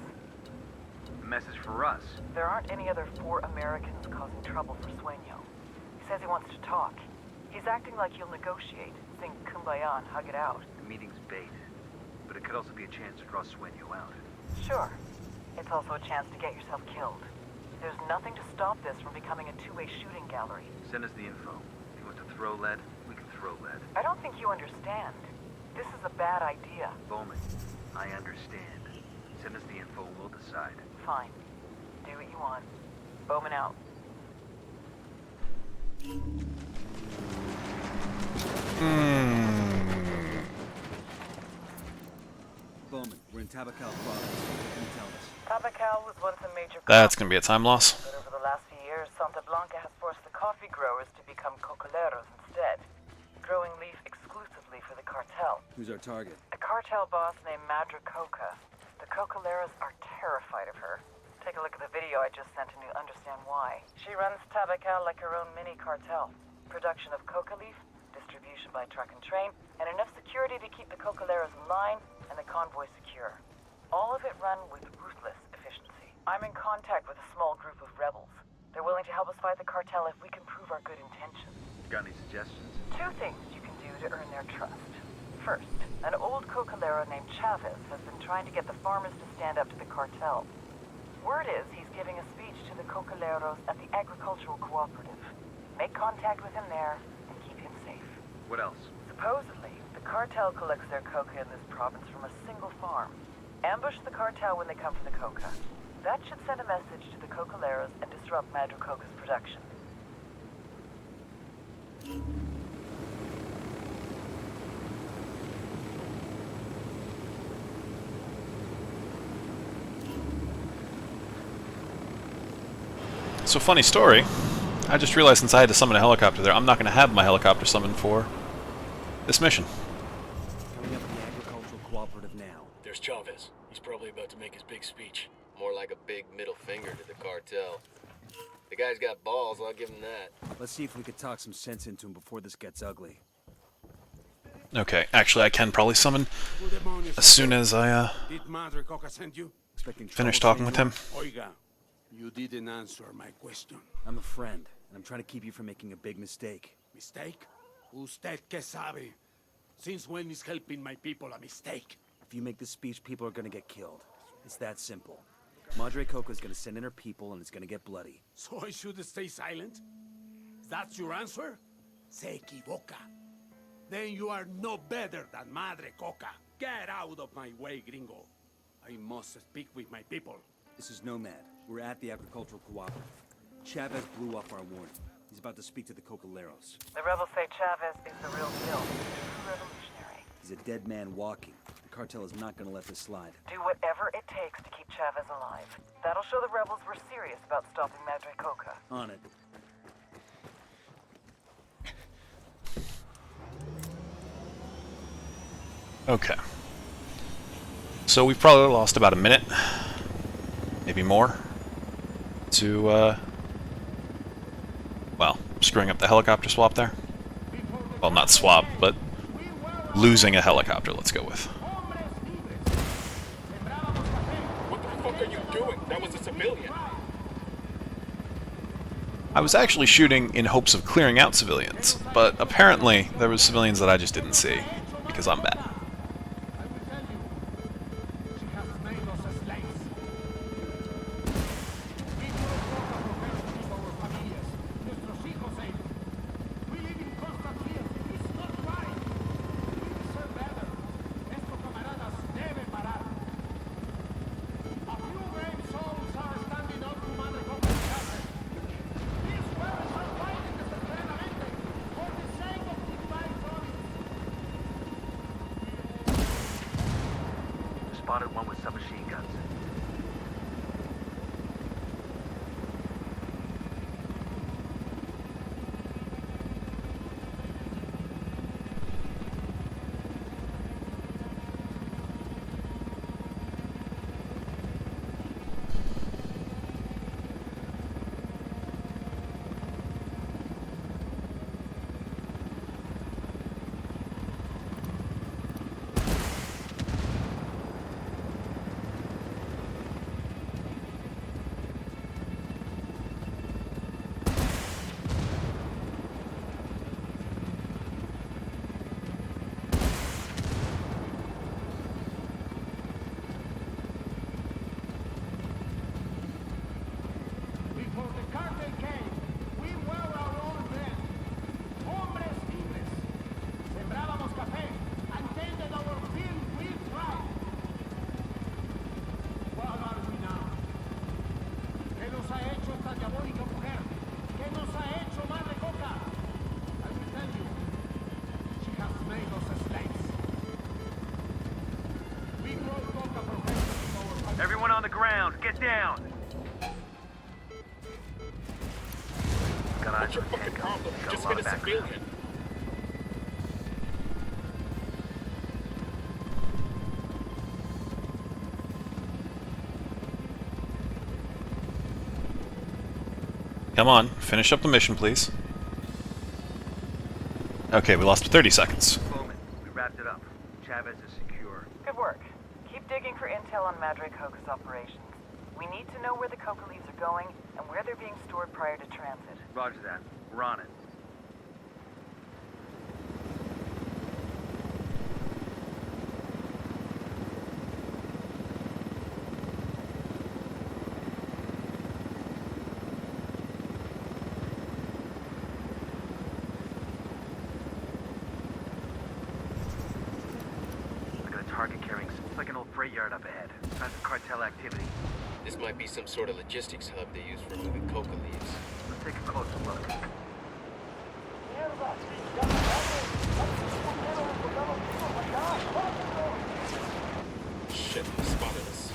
A message for us. There aren't any other 4 Americans causing trouble for Sueño. He says he wants to talk. He's acting like he'll negotiate, sing Kumbaya and hug it out. The meeting's bait, but it could also be a chance to draw Sueño out. Sure. It's also a chance to get yourself killed. There's nothing to stop this from becoming a two-way shooting gallery. Send us the info. If you want to throw lead, we can throw lead. I don't think you understand. This is a bad idea. Bowman, I understand. Send us the info and we'll decide. Fine. Do what you want. Bowman out. Bowman, we're in Tabacal province. What can you tell us? Tabacal was once a major... That's gonna be a time loss. But over the last few years, Santa Blanca has forced the coffee growers to become cocoleros instead, growing leaf exclusively for the cartel. Who's our target? A cartel boss named Madra Coca. The cocoleros are terrified of her. Take a look at the video I just sent and you'll understand why. She runs Tabacal like her own mini cartel. Production of coca leaf, distribution by truck and train, and enough security to keep the cocoleros in line and the convoy secure. All of it run with ruthless efficiency. I'm in contact with a small group of rebels. They're willing to help us fight the cartel if we can prove our good intentions. Got any suggestions? 2 things you can do to earn their trust. First, an old cocolero named Chavez has been trying to get the farmers to stand up to the cartel. Word is he's giving a speech to the cocoleros at the agricultural cooperative. Make contact with him there and keep him safe. What else? Supposedly, the cartel collects their coca in this province from a single farm. Ambush the cartel when they come for the coca. That should send a message to the cocoleros and disrupt Madra Coca's production. So, funny story. I just realized since I had to summon a helicopter there, I'm not going to have my helicopter summoned for this mission. Coming up with the agricultural cooperative now. There's Chavez. He's probably about to make his big speech. More like a big middle finger to the cartel. The guy's got balls, I'll give him that. Let's see if we could talk some sense into him before this gets ugly. Okay, actually I can probably summon as soon as I Did Madre Coca send you? finish talking with him. Oiga, you didn't answer my question. I'm a friend, and I'm trying to keep you from making a big mistake. Mistake? Usted que sabe? Since when is helping my people a mistake? If you make this speech, people are gonna get killed. It's that simple. Madre Coca's gonna send in her people, and it's gonna get bloody. So I should stay silent? That's your answer? Se equivoca. Then you are no better than Madre Coca. Get out of my way, gringo. I must speak with my people. This is Nomad. We're at the agricultural cooperative. Chavez blew off our warning. He's about to speak to the cocoleros. The rebels say Chavez is the real deal. True revolutionary. He's a dead man walking. The cartel is not gonna let this slide. Do whatever it takes to keep Chavez alive. That'll show the rebels we're serious about stopping Madre Coca. On it. Okay. So we've probably lost about a minute, maybe more, to, well, screwing up the helicopter swap there. Well, not swap, but losing a helicopter, let's go with. What the fuck are you doing? That was a civilian. I was actually shooting in hopes of clearing out civilians, but apparently there were civilians that I just didn't see, because I'm bad. Spotted one with submachine guns. Everyone on the ground, get down! Got eyes What's your on the fucking tank. problem? Got Just a lot hit of a background. civilian. Come on, finish up the mission, please. Okay, we lost 30 seconds. Bowman, we wrapped it up. Chavez is secure. Good work. Keep digging for intel on Madre Coca's operations. We need to know where the coca leaves are going and where they're being stored prior to transit. Roger that. We're on it. I got a target carrying. It's like an old freight yard up ahead. Signs of cartel activity. This might be some sort of logistics hub they use for moving coca leaves. Let's take a closer look. Shit, they spotted us.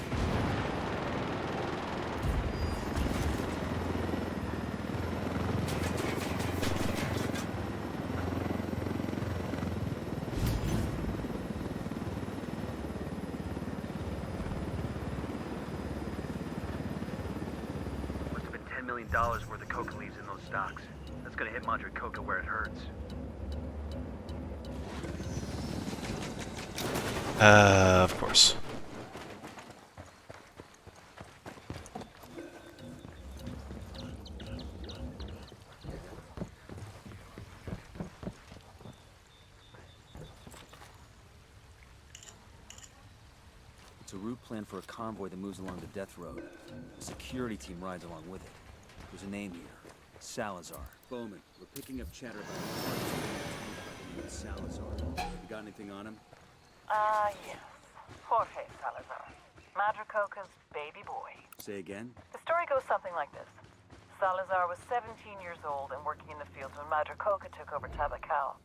Must have been $10 million worth of coca leaves in those stocks. That's gonna hit Madre Coca where it hurts. Of course. It's a route planned for a convoy that moves along the death road. A security team rides along with it. There's a name here. Salazar. Bowman, we're picking up chatter about a Salazar. You got anything on him? Yes. Jorge Salazar. Madre Coca's baby boy. Say again? The story goes something like this. Salazar was 17 years old and working in the fields when Madre Coca took over Tabacal.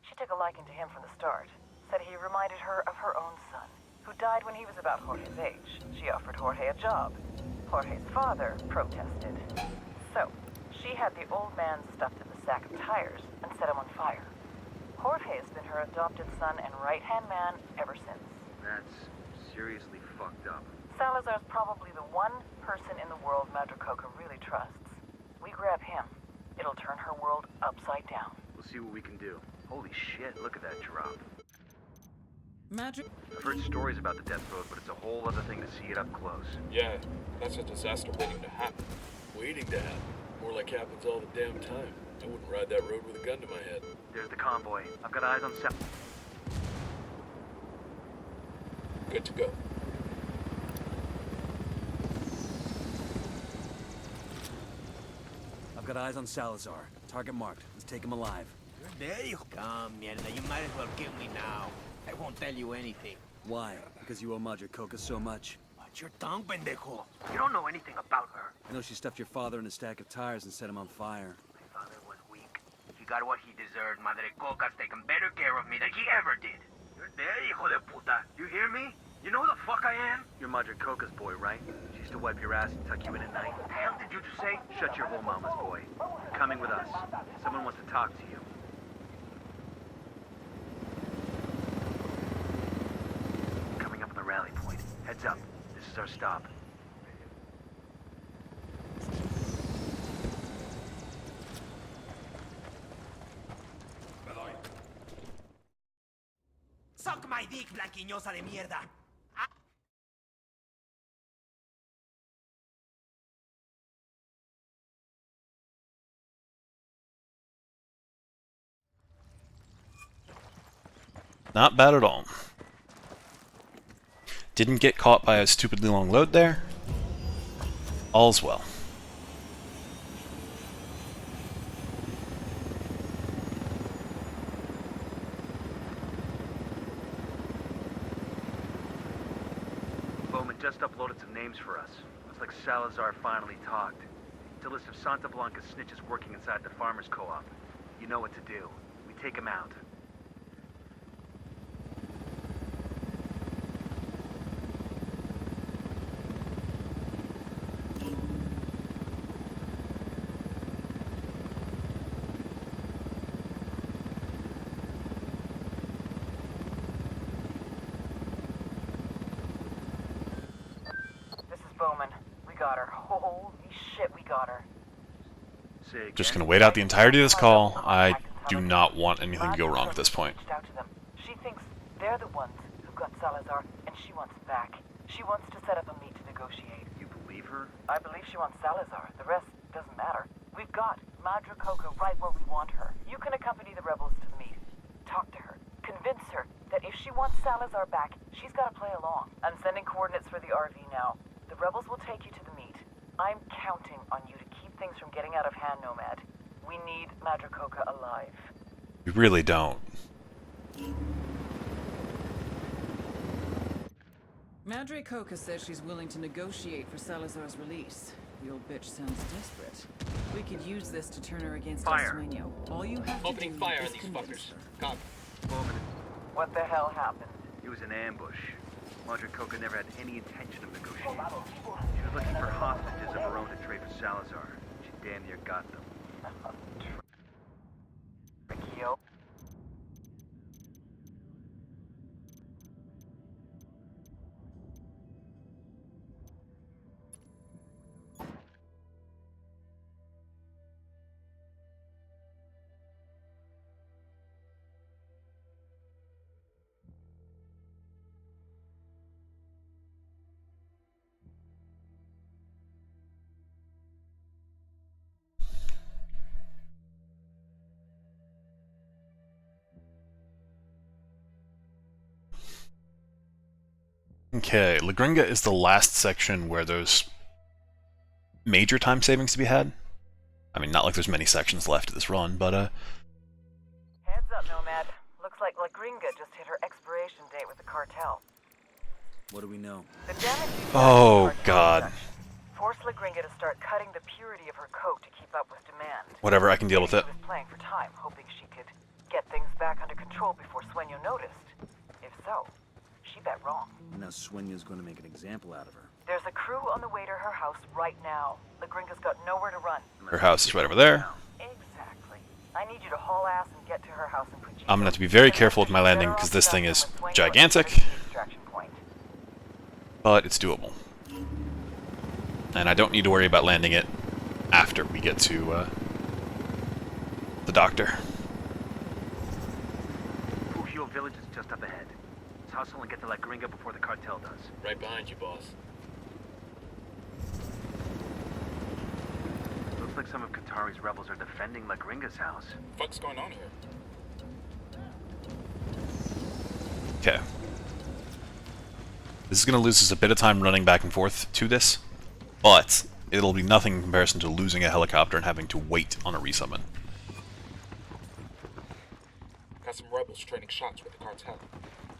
She took a liking to him from the start. Said he reminded her of her own son, who died when he was about Jorge's age. She offered Jorge a job. Jorge's father protested. So, she had the old man stuffed in the sack of tires and set him on fire. Jorge has been her adopted son and right-hand man ever since. That's seriously fucked up. Salazar's probably the one person in the world Madre Coca really trusts. We grab him, it'll turn her world upside down. We'll see what we can do. Holy shit, look at that drop. Magic. I've heard stories about the death road, but it's a whole other thing to see it up close. Yeah, that's a disaster waiting to happen. Waiting to happen. More like happens all the damn time. I wouldn't ride that road with a gun to my head. There's the convoy. I've got eyes on Good to go. I've got eyes on Salazar. Target marked. Let's take him alive. You're there, you come, mierda. You might as well kill me now. I won't tell you anything. Why? Because you owe Madre Coca so much? Watch your tongue, pendejo. You don't know anything about her. I know she stuffed your father in a stack of tires and set him on fire. My father was weak. He got what he deserved. Madre Coca's taken better care of me than he ever did. You're there, hijo de puta. You hear me? You know who the fuck I am? You're Madre Coca's boy, right? She used to wipe your ass and tuck you in at night. What the hell did you just say? Shut your hole, mama's boy. You're coming with us. Someone wants to talk to you. Coming up on the rally point. Heads up. This is our stop. Suck my dick, blanquiñosa de mierda. Not bad at all. Didn't get caught by a stupidly long load there. All's well. Bowman just uploaded some names for us. Looks like Salazar finally talked. It's a list of Santa Blanca snitches working inside the farmers' co-op. You know what to do. We take them out. Bowman. We got her. Holy shit, we got her. Just gonna wait out the entirety of this call. I do not want anything to go wrong at this point. She thinks they're the ones who got Salazar, and she wants it back. She wants to set up a meet to negotiate. You believe her? I believe she wants Salazar. The rest doesn't matter. We've got Madre Coca right where we want her. You can accompany the rebels to the meet. Talk to her. Convince her that if she wants Salazar back, she's got to play along. I'm sending coordinates for the RV now. The rebels will take you to the meet. I'm counting on you to keep things from getting out of hand, Nomad. We need Madre Coca alive. You really don't. Madre Coca says she's willing to negotiate for Salazar's release. The old bitch sounds desperate. We could use this to turn her against El Sueño. All you have to Opening do fire is on these convince fuckers. her. Copy. What the hell happened? It was an ambush. Madre Coca never had any intention of negotiating. She was looking for hostages of her own to trade for Salazar. She damn near got them. Rikio. Okay, La Gringa is the last section where there's major time savings to be had. I mean, not like there's many sections left of this run, but Heads up, Nomad. Looks like La Gringa just hit her expiration date with the cartel. What do we know? The damage you oh god. Force La Gringa to start cutting the purity of her coat to keep up with demand. Whatever, I can deal with it. She was playing for time, hoping she could get things back under control before Sueño noticed. If so, she bet wrong. Now Sueño's going to make an example out of her. There's a crew on the way to her house right now. La Gringa's got nowhere to run. Her house is right over there. Exactly. I need you to haul ass and get to her house and put you... I'm going to have to be very careful with my landing because this thing is gigantic. But it's doable. And I don't need to worry about landing it after we get to the doctor. Fugio village is just up ahead. Let's hustle and get to La Gringa before the cartel does. Right behind you, boss. Looks like some of Qatari's rebels are defending La Gringa's house. What's going on here? Okay. This is going to lose us a bit of time running back and forth to this, but it'll be nothing in comparison to losing a helicopter and having to wait on a resummon. Got some rebels trading shots with the cartel.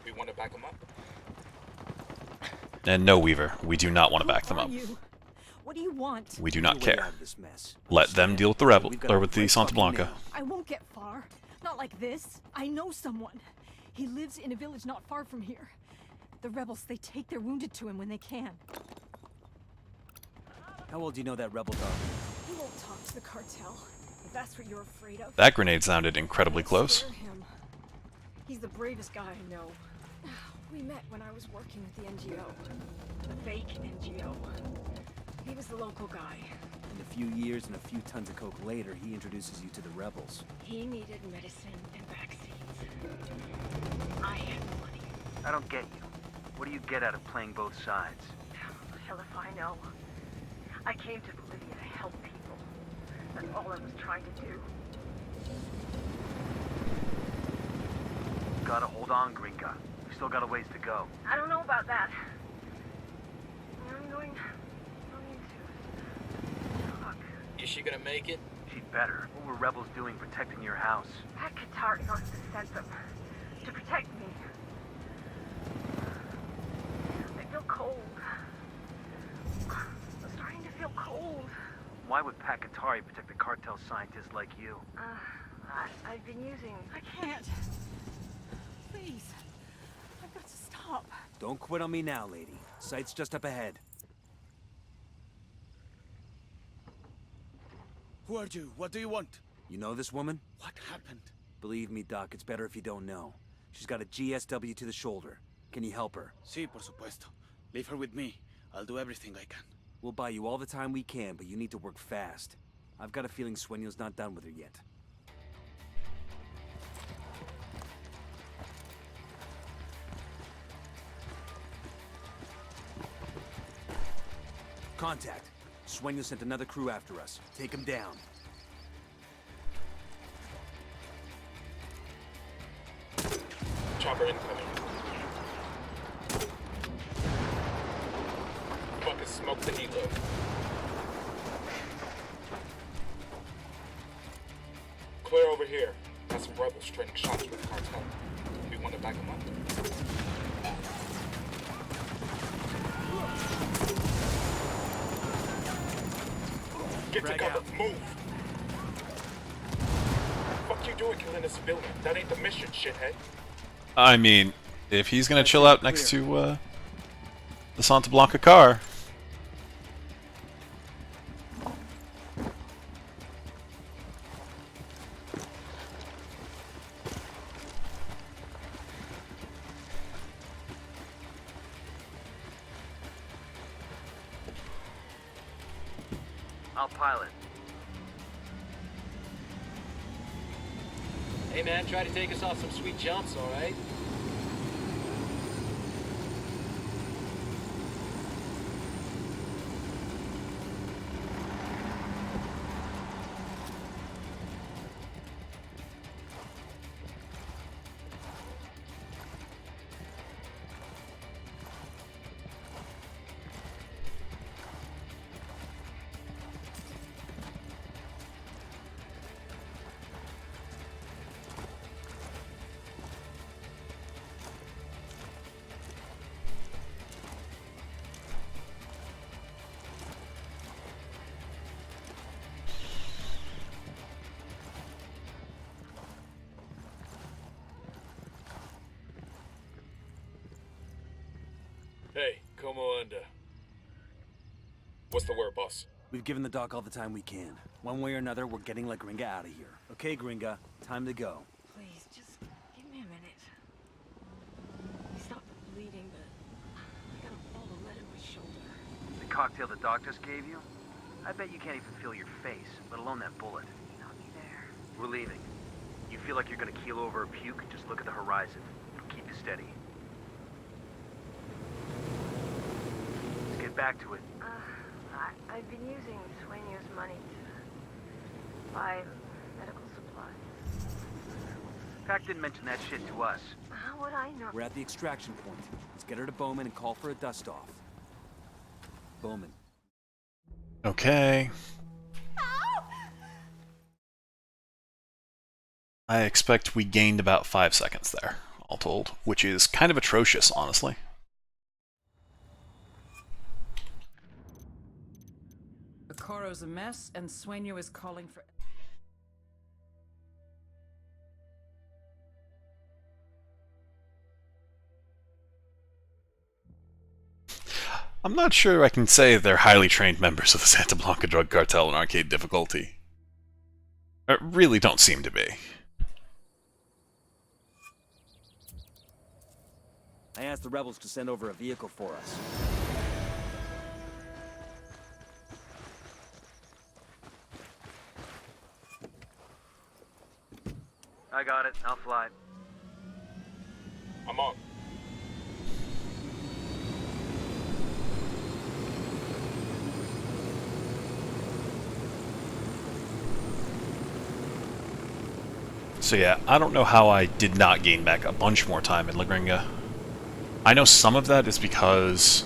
We want to back them up? And no, Weaver, we do not want to back them up. What do you want? We do not care. Let them deal with the rebel, or with the Santa Blanca. I won't get far. Not like this. I know someone. He lives in a village not far from here. The rebels, they take their wounded to him when they can. How well do you know that rebel dog? He won't talk to the cartel, if that's what you're afraid of. That grenade sounded incredibly close. Spare him. He's the bravest guy I know. We met when I was working with the NGO. The fake NGO. He was the local guy. And a few years and a few tons of coke later, he introduces you to the rebels. He needed medicine and vaccines. I had money. I don't get you. What do you get out of playing both sides? Hell if I know. I came to Bolivia to help people. That's all I was trying to do. Gotta hold on, Gringa. We still got a ways to go. I don't know about that. I'm going into it. Fuck. Is she gonna make it? She'd better. What were rebels doing protecting your house? That Qatari must have sent them to protect me. I feel cold. I'm starting to feel cold. Why would Pat Qatari protect the cartel scientists like you? I've been using... I can't. Please. I've got to stop. Don't quit on me now, lady. Sight's just up ahead. Who are you? What do you want? You know this woman? What happened? Believe me, Doc, it's better if you don't know. She's got a GSW to the shoulder. Can you help her? Sí, por supuesto. Leave her with me. I'll do everything I can. We'll buy you all the time we can, but you need to work fast. I've got a feeling Sueño's not done with her yet. Contact. Sueño sent another crew after us. Take him down. Chopper incoming. Fucking smoke the helo. Clear over here. Got some rebels trading shots with the cartel. We want to back them up. Get to cover. Move. Fuck you doing killing a civilian? That ain't the mission, shithead. I mean, if he's gonna chill out next to the Santa Blanca car. I'll pilot. Hey man, try to take us off some sweet jumps, alright? Hey, como anda? What's the word, boss? We've given the doc all the time we can. One way or another, we're getting La Gringa out of here. Okay, Gringa, time to go. Please, just give me a minute. He stopped the bleeding, but I got a ball of lead in my shoulder. The cocktail the doc just gave you? I bet you can't even feel your face, let alone that bullet. I'll be there. We're leaving. You feel like you're gonna keel over or puke? Just look at the horizon. It'll keep you steady. Let's get back to it. I've been using Sueño's money to buy medical supplies. Pac didn't mention that shit to us. How would I know? We're at the extraction point. Let's get her to Bowman and call for a dust-off. Bowman. Okay. I expect we gained about 5 seconds there, all told, which is kind of atrocious, honestly. Coro's a mess, and Sueño is calling for... I'm not sure I can say they're highly trained members of the Santa Blanca drug cartel in arcade difficulty. Really don't seem to be. I asked the rebels to send over a vehicle for us. I got it. I'll fly. I'm on. So yeah, I don't know how I did not gain back a bunch more time in La Gringa. I know some of that is because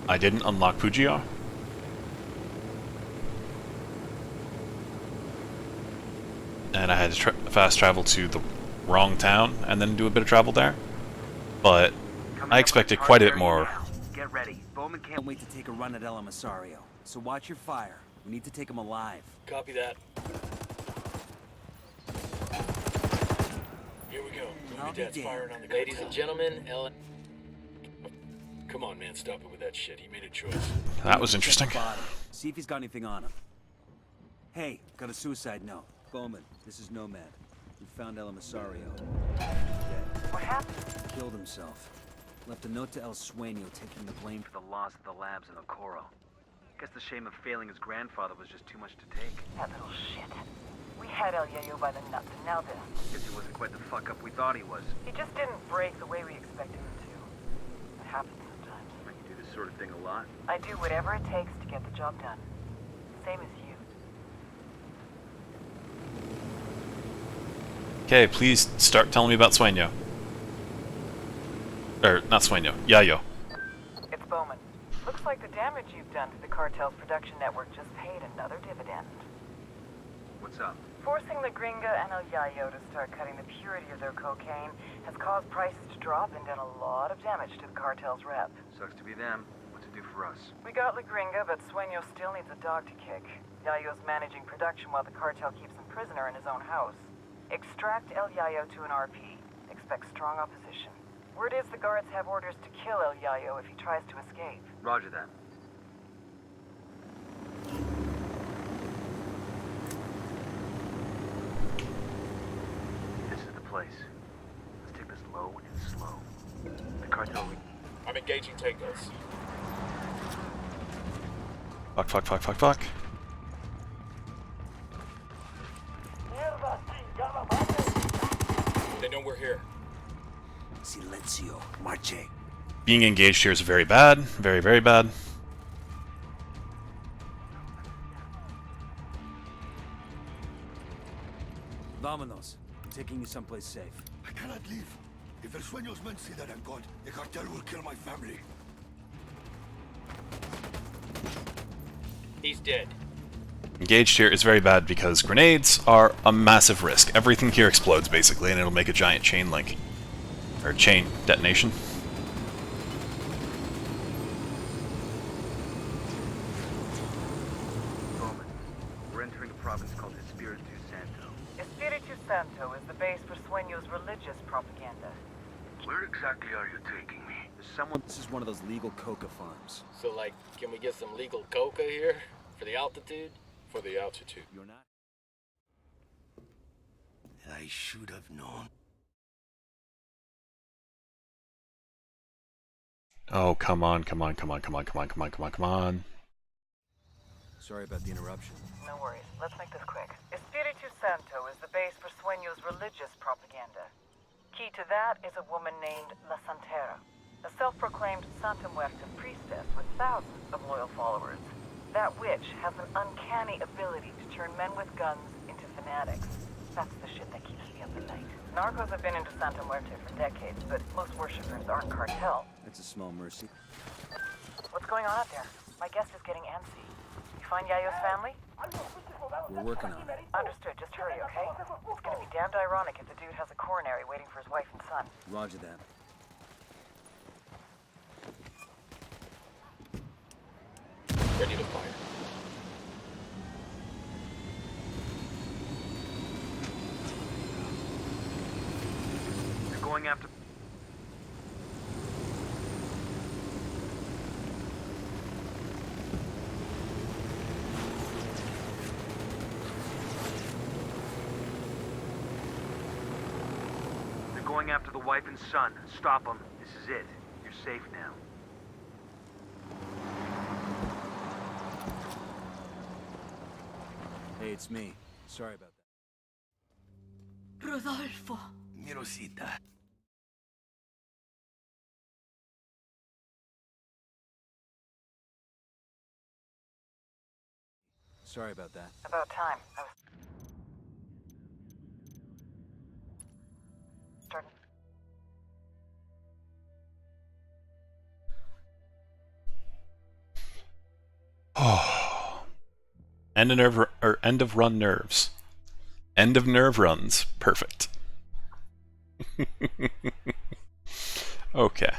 I didn't unlock Pugiar. And I had to fast travel to the wrong town and then do a bit of travel there. But I expected quite a bit more. Get ready. Bowman can't wait to take a run at El Emisario. So watch your fire. We need to take him alive. Copy that. Here we go. I'll be Dad's damned. firing on the Ladies and gentlemen, Ellen. Come on, man. Stop it with that shit. He made a choice. That was interesting. See if he's got anything on him. Hey, got a suicide note. Bowman, this is Nomad. We found El Emisario. Dead. What happened? Killed himself. Left a note to El Sueño taking the blame for the loss of the labs in Okoro. Guess the shame of failing his grandfather was just too much to take. That little shit. We had El Yayo by the nuts, and now this. Guess he wasn't quite the fuck-up we thought he was. He just didn't break the way we expected him to. It happens sometimes. You do this sort of thing a lot? I do whatever it takes to get the job done. Same as you. Okay, please start telling me about Sueño. Or, not Sueño, Yayo. It's Bowman. Looks like the damage you've done to the cartel's production network just paid another dividend. What's up? Forcing the Gringa and El Yayo to start cutting the purity of their cocaine has caused prices to drop and done a lot of damage to the cartel's rep. Sucks to be them. What's it do for us? We got La Gringa, but Sueño still needs a dog to kick. Yayo's managing production while the cartel keeps him prisoner in his own house. Extract El Yayo to an RP. Expect strong opposition. Word is the guards have orders to kill El Yayo if he tries to escape. Roger that. This is the place. Let's take this low and slow. The cartel... I'm engaging tangos. Fuck. They know we're here. Silencio. Marche. Being engaged here is very bad. Very, very bad. Vámonos. I'm taking you someplace safe. I cannot leave. If El Sueño's men see that I'm gone, the cartel will kill my family. He's dead. Engaged here is very bad because grenades are a massive risk. Everything here explodes, basically, and it'll make a giant chain link. Or chain detonation. Bowman, we're entering a province called Espiritu Santo. Espiritu Santo is the base for Sueño's religious propaganda. Where exactly are you taking me? There's someone... This is one of those legal coca farms. So, like, can we get some legal coca here? For the altitude? For the altitude. You're not... I should have known. Oh, come on. Sorry about the interruption. No worries. Let's make this quick. Espiritu Santo is the base for Sueño's religious propaganda. Key to that is a woman named La Santera, a self-proclaimed Santa Muerta priestess with thousands of loyal followers. That witch has an uncanny ability to turn men with guns into fanatics. That's the shit that keeps me up at night. Narcos have been into Santa Muerte for decades, but most worshippers aren't cartel. That's a small mercy. What's going on out there? My guest is getting antsy. You find Yayo's family? We're working on it. Understood. Just hurry, okay? It's gonna be damned ironic if the dude has a coronary waiting for his wife and son. Roger that. Ready to fire. They're going after... They're going after the wife and son. Stop them. This is it. You're safe now. Hey, it's me. Sorry about that. Rodolfo. Mi Rosita. Sorry about that. About time. I was... starting... Oh. End of run nerves. End of nerve runs. Perfect. Okay.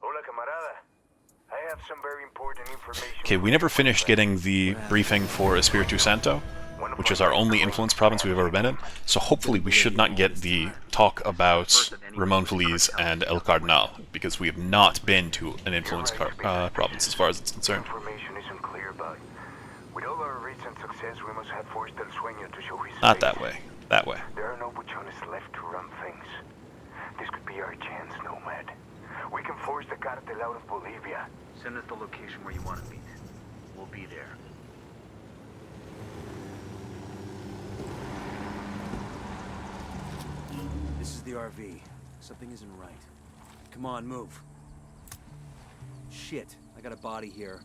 Hola, camarada. I have some very important information. Okay, we never finished getting the briefing for Espiritu Santo. which is our only influence province we've ever been in. So hopefully we should not get the talk about Ramon Feliz and El Cardinal, because we have not been to an influence province as far as it's concerned. Information isn't clear, but with all our recent success, we must have forced El Sueño to show his Not face. that way. That way. There are no buchones left to run things. This could be our chance, Nomad. We can force the cartel out of Bolivia. Send us the location where you want to meet. We'll be there. This is the RV. Something isn't right. Come on, move. Shit, I got a body here.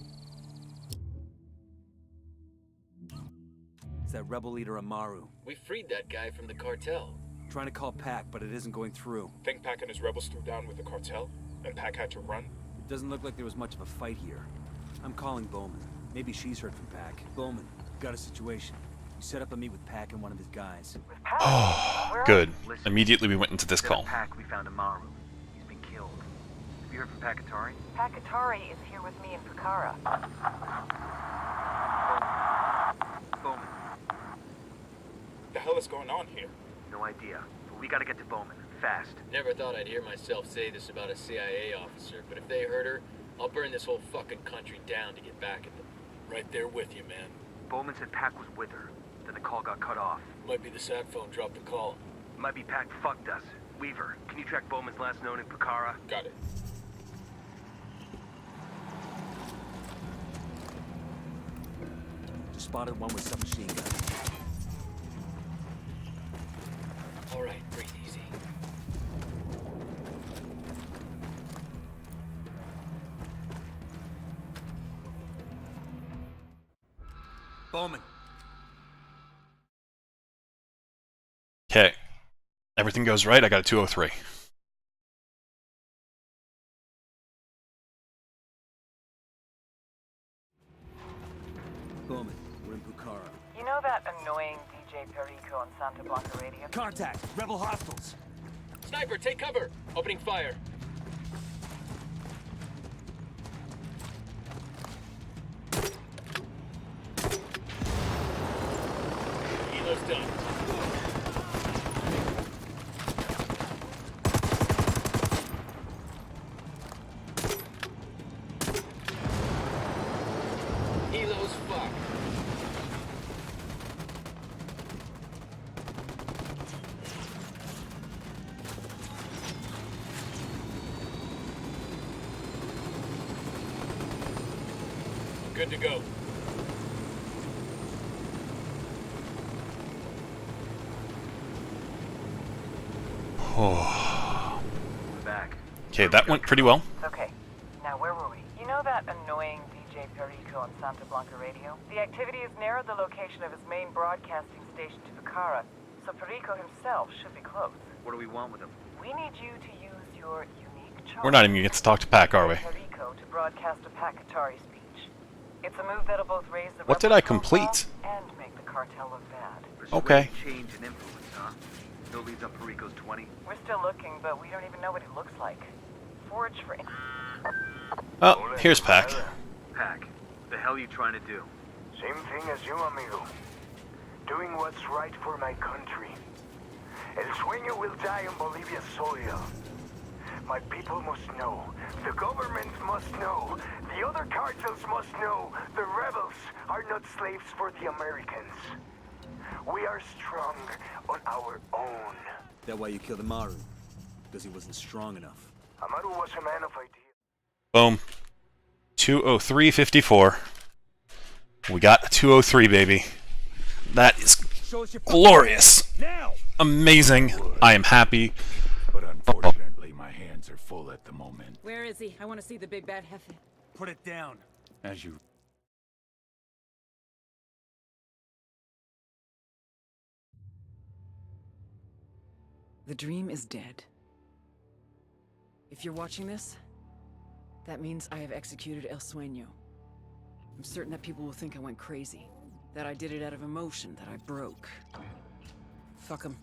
It's that rebel leader Amaru. We freed that guy from the cartel. Trying to call Pac, but it isn't going through. Think Pac and his rebels threw down with the cartel, and Pac had to run? It doesn't look like there was much of a fight here. I'm calling Bowman. Maybe she's heard from Pac. Bowman, got a situation. You set up a meet with Pac and one of his guys. Oh, good. Immediately we went into this call. Pac, we found Amaru. He's been killed. Have you heard from Pakatari? Pakatari is here with me in Pucara. Bowman. The hell is going on here? No idea. But we gotta get to Bowman. Fast. Never thought I'd hear myself say this about a CIA officer, but if they hurt her, I'll burn this whole fucking country down to get back at them. Right there with you, man. Bowman said Pac was with her. Then the call got cut off. Might be the sat phone dropped the call. Might be Pac fucked us. Weaver, can you track Bowman's last known in Pucara? Got it. Just spotted one with submachine gun. All right, breathe easy. Bowman. Okay. Everything goes right, I got a 203. Bowman, we're in Pucara. You know that annoying DJ Perico on Santa Blanca radio? Contact! Rebel hostiles! Sniper, take cover! Opening fire. Helo's done. Helo's fucked. Good to go. Oh. Back. Okay, that went pretty well. Okay, now where were we? You know that annoying DJ Perico on Santa Blanca radio? The activity has narrowed the location of his main broadcasting station to Pucara, so Perico himself should be close. What do we want with him? We need you to use your unique charm. We're not even gonna get to talk to Pac, are we? Perico to broadcast a Pakatari speech. It's a move that'll both raise the What did rebel I complete? profile and make the cartel look bad. Okay. Change and influence, huh? No leads on Perico's 20. We're still looking, but we don't even know what he looks like. Forge for... Oh, here's Pac. Pac, the hell are you trying to do? Same thing as you, amigo. Doing what's right for my country. El Sueño will die on Bolivia's soil. My people must know. The government must know. The other cartels must know. The rebels are not slaves for the Americans. We are strong on our own. That why you killed Amaru? Because he wasn't strong enough. Amaru was a man of ideas. Boom. 203.54. We got a 203, baby. That is glorious. Amazing. I am happy. But unfortunately, my hands are full at the moment. Where is he? I want to see the big bad Jefe. Put it down. As you... The dream is dead. If you're watching this, that means I have executed El Sueño. I'm certain that people will think I went crazy, that I did it out of emotion, that I broke. Fuck 'em.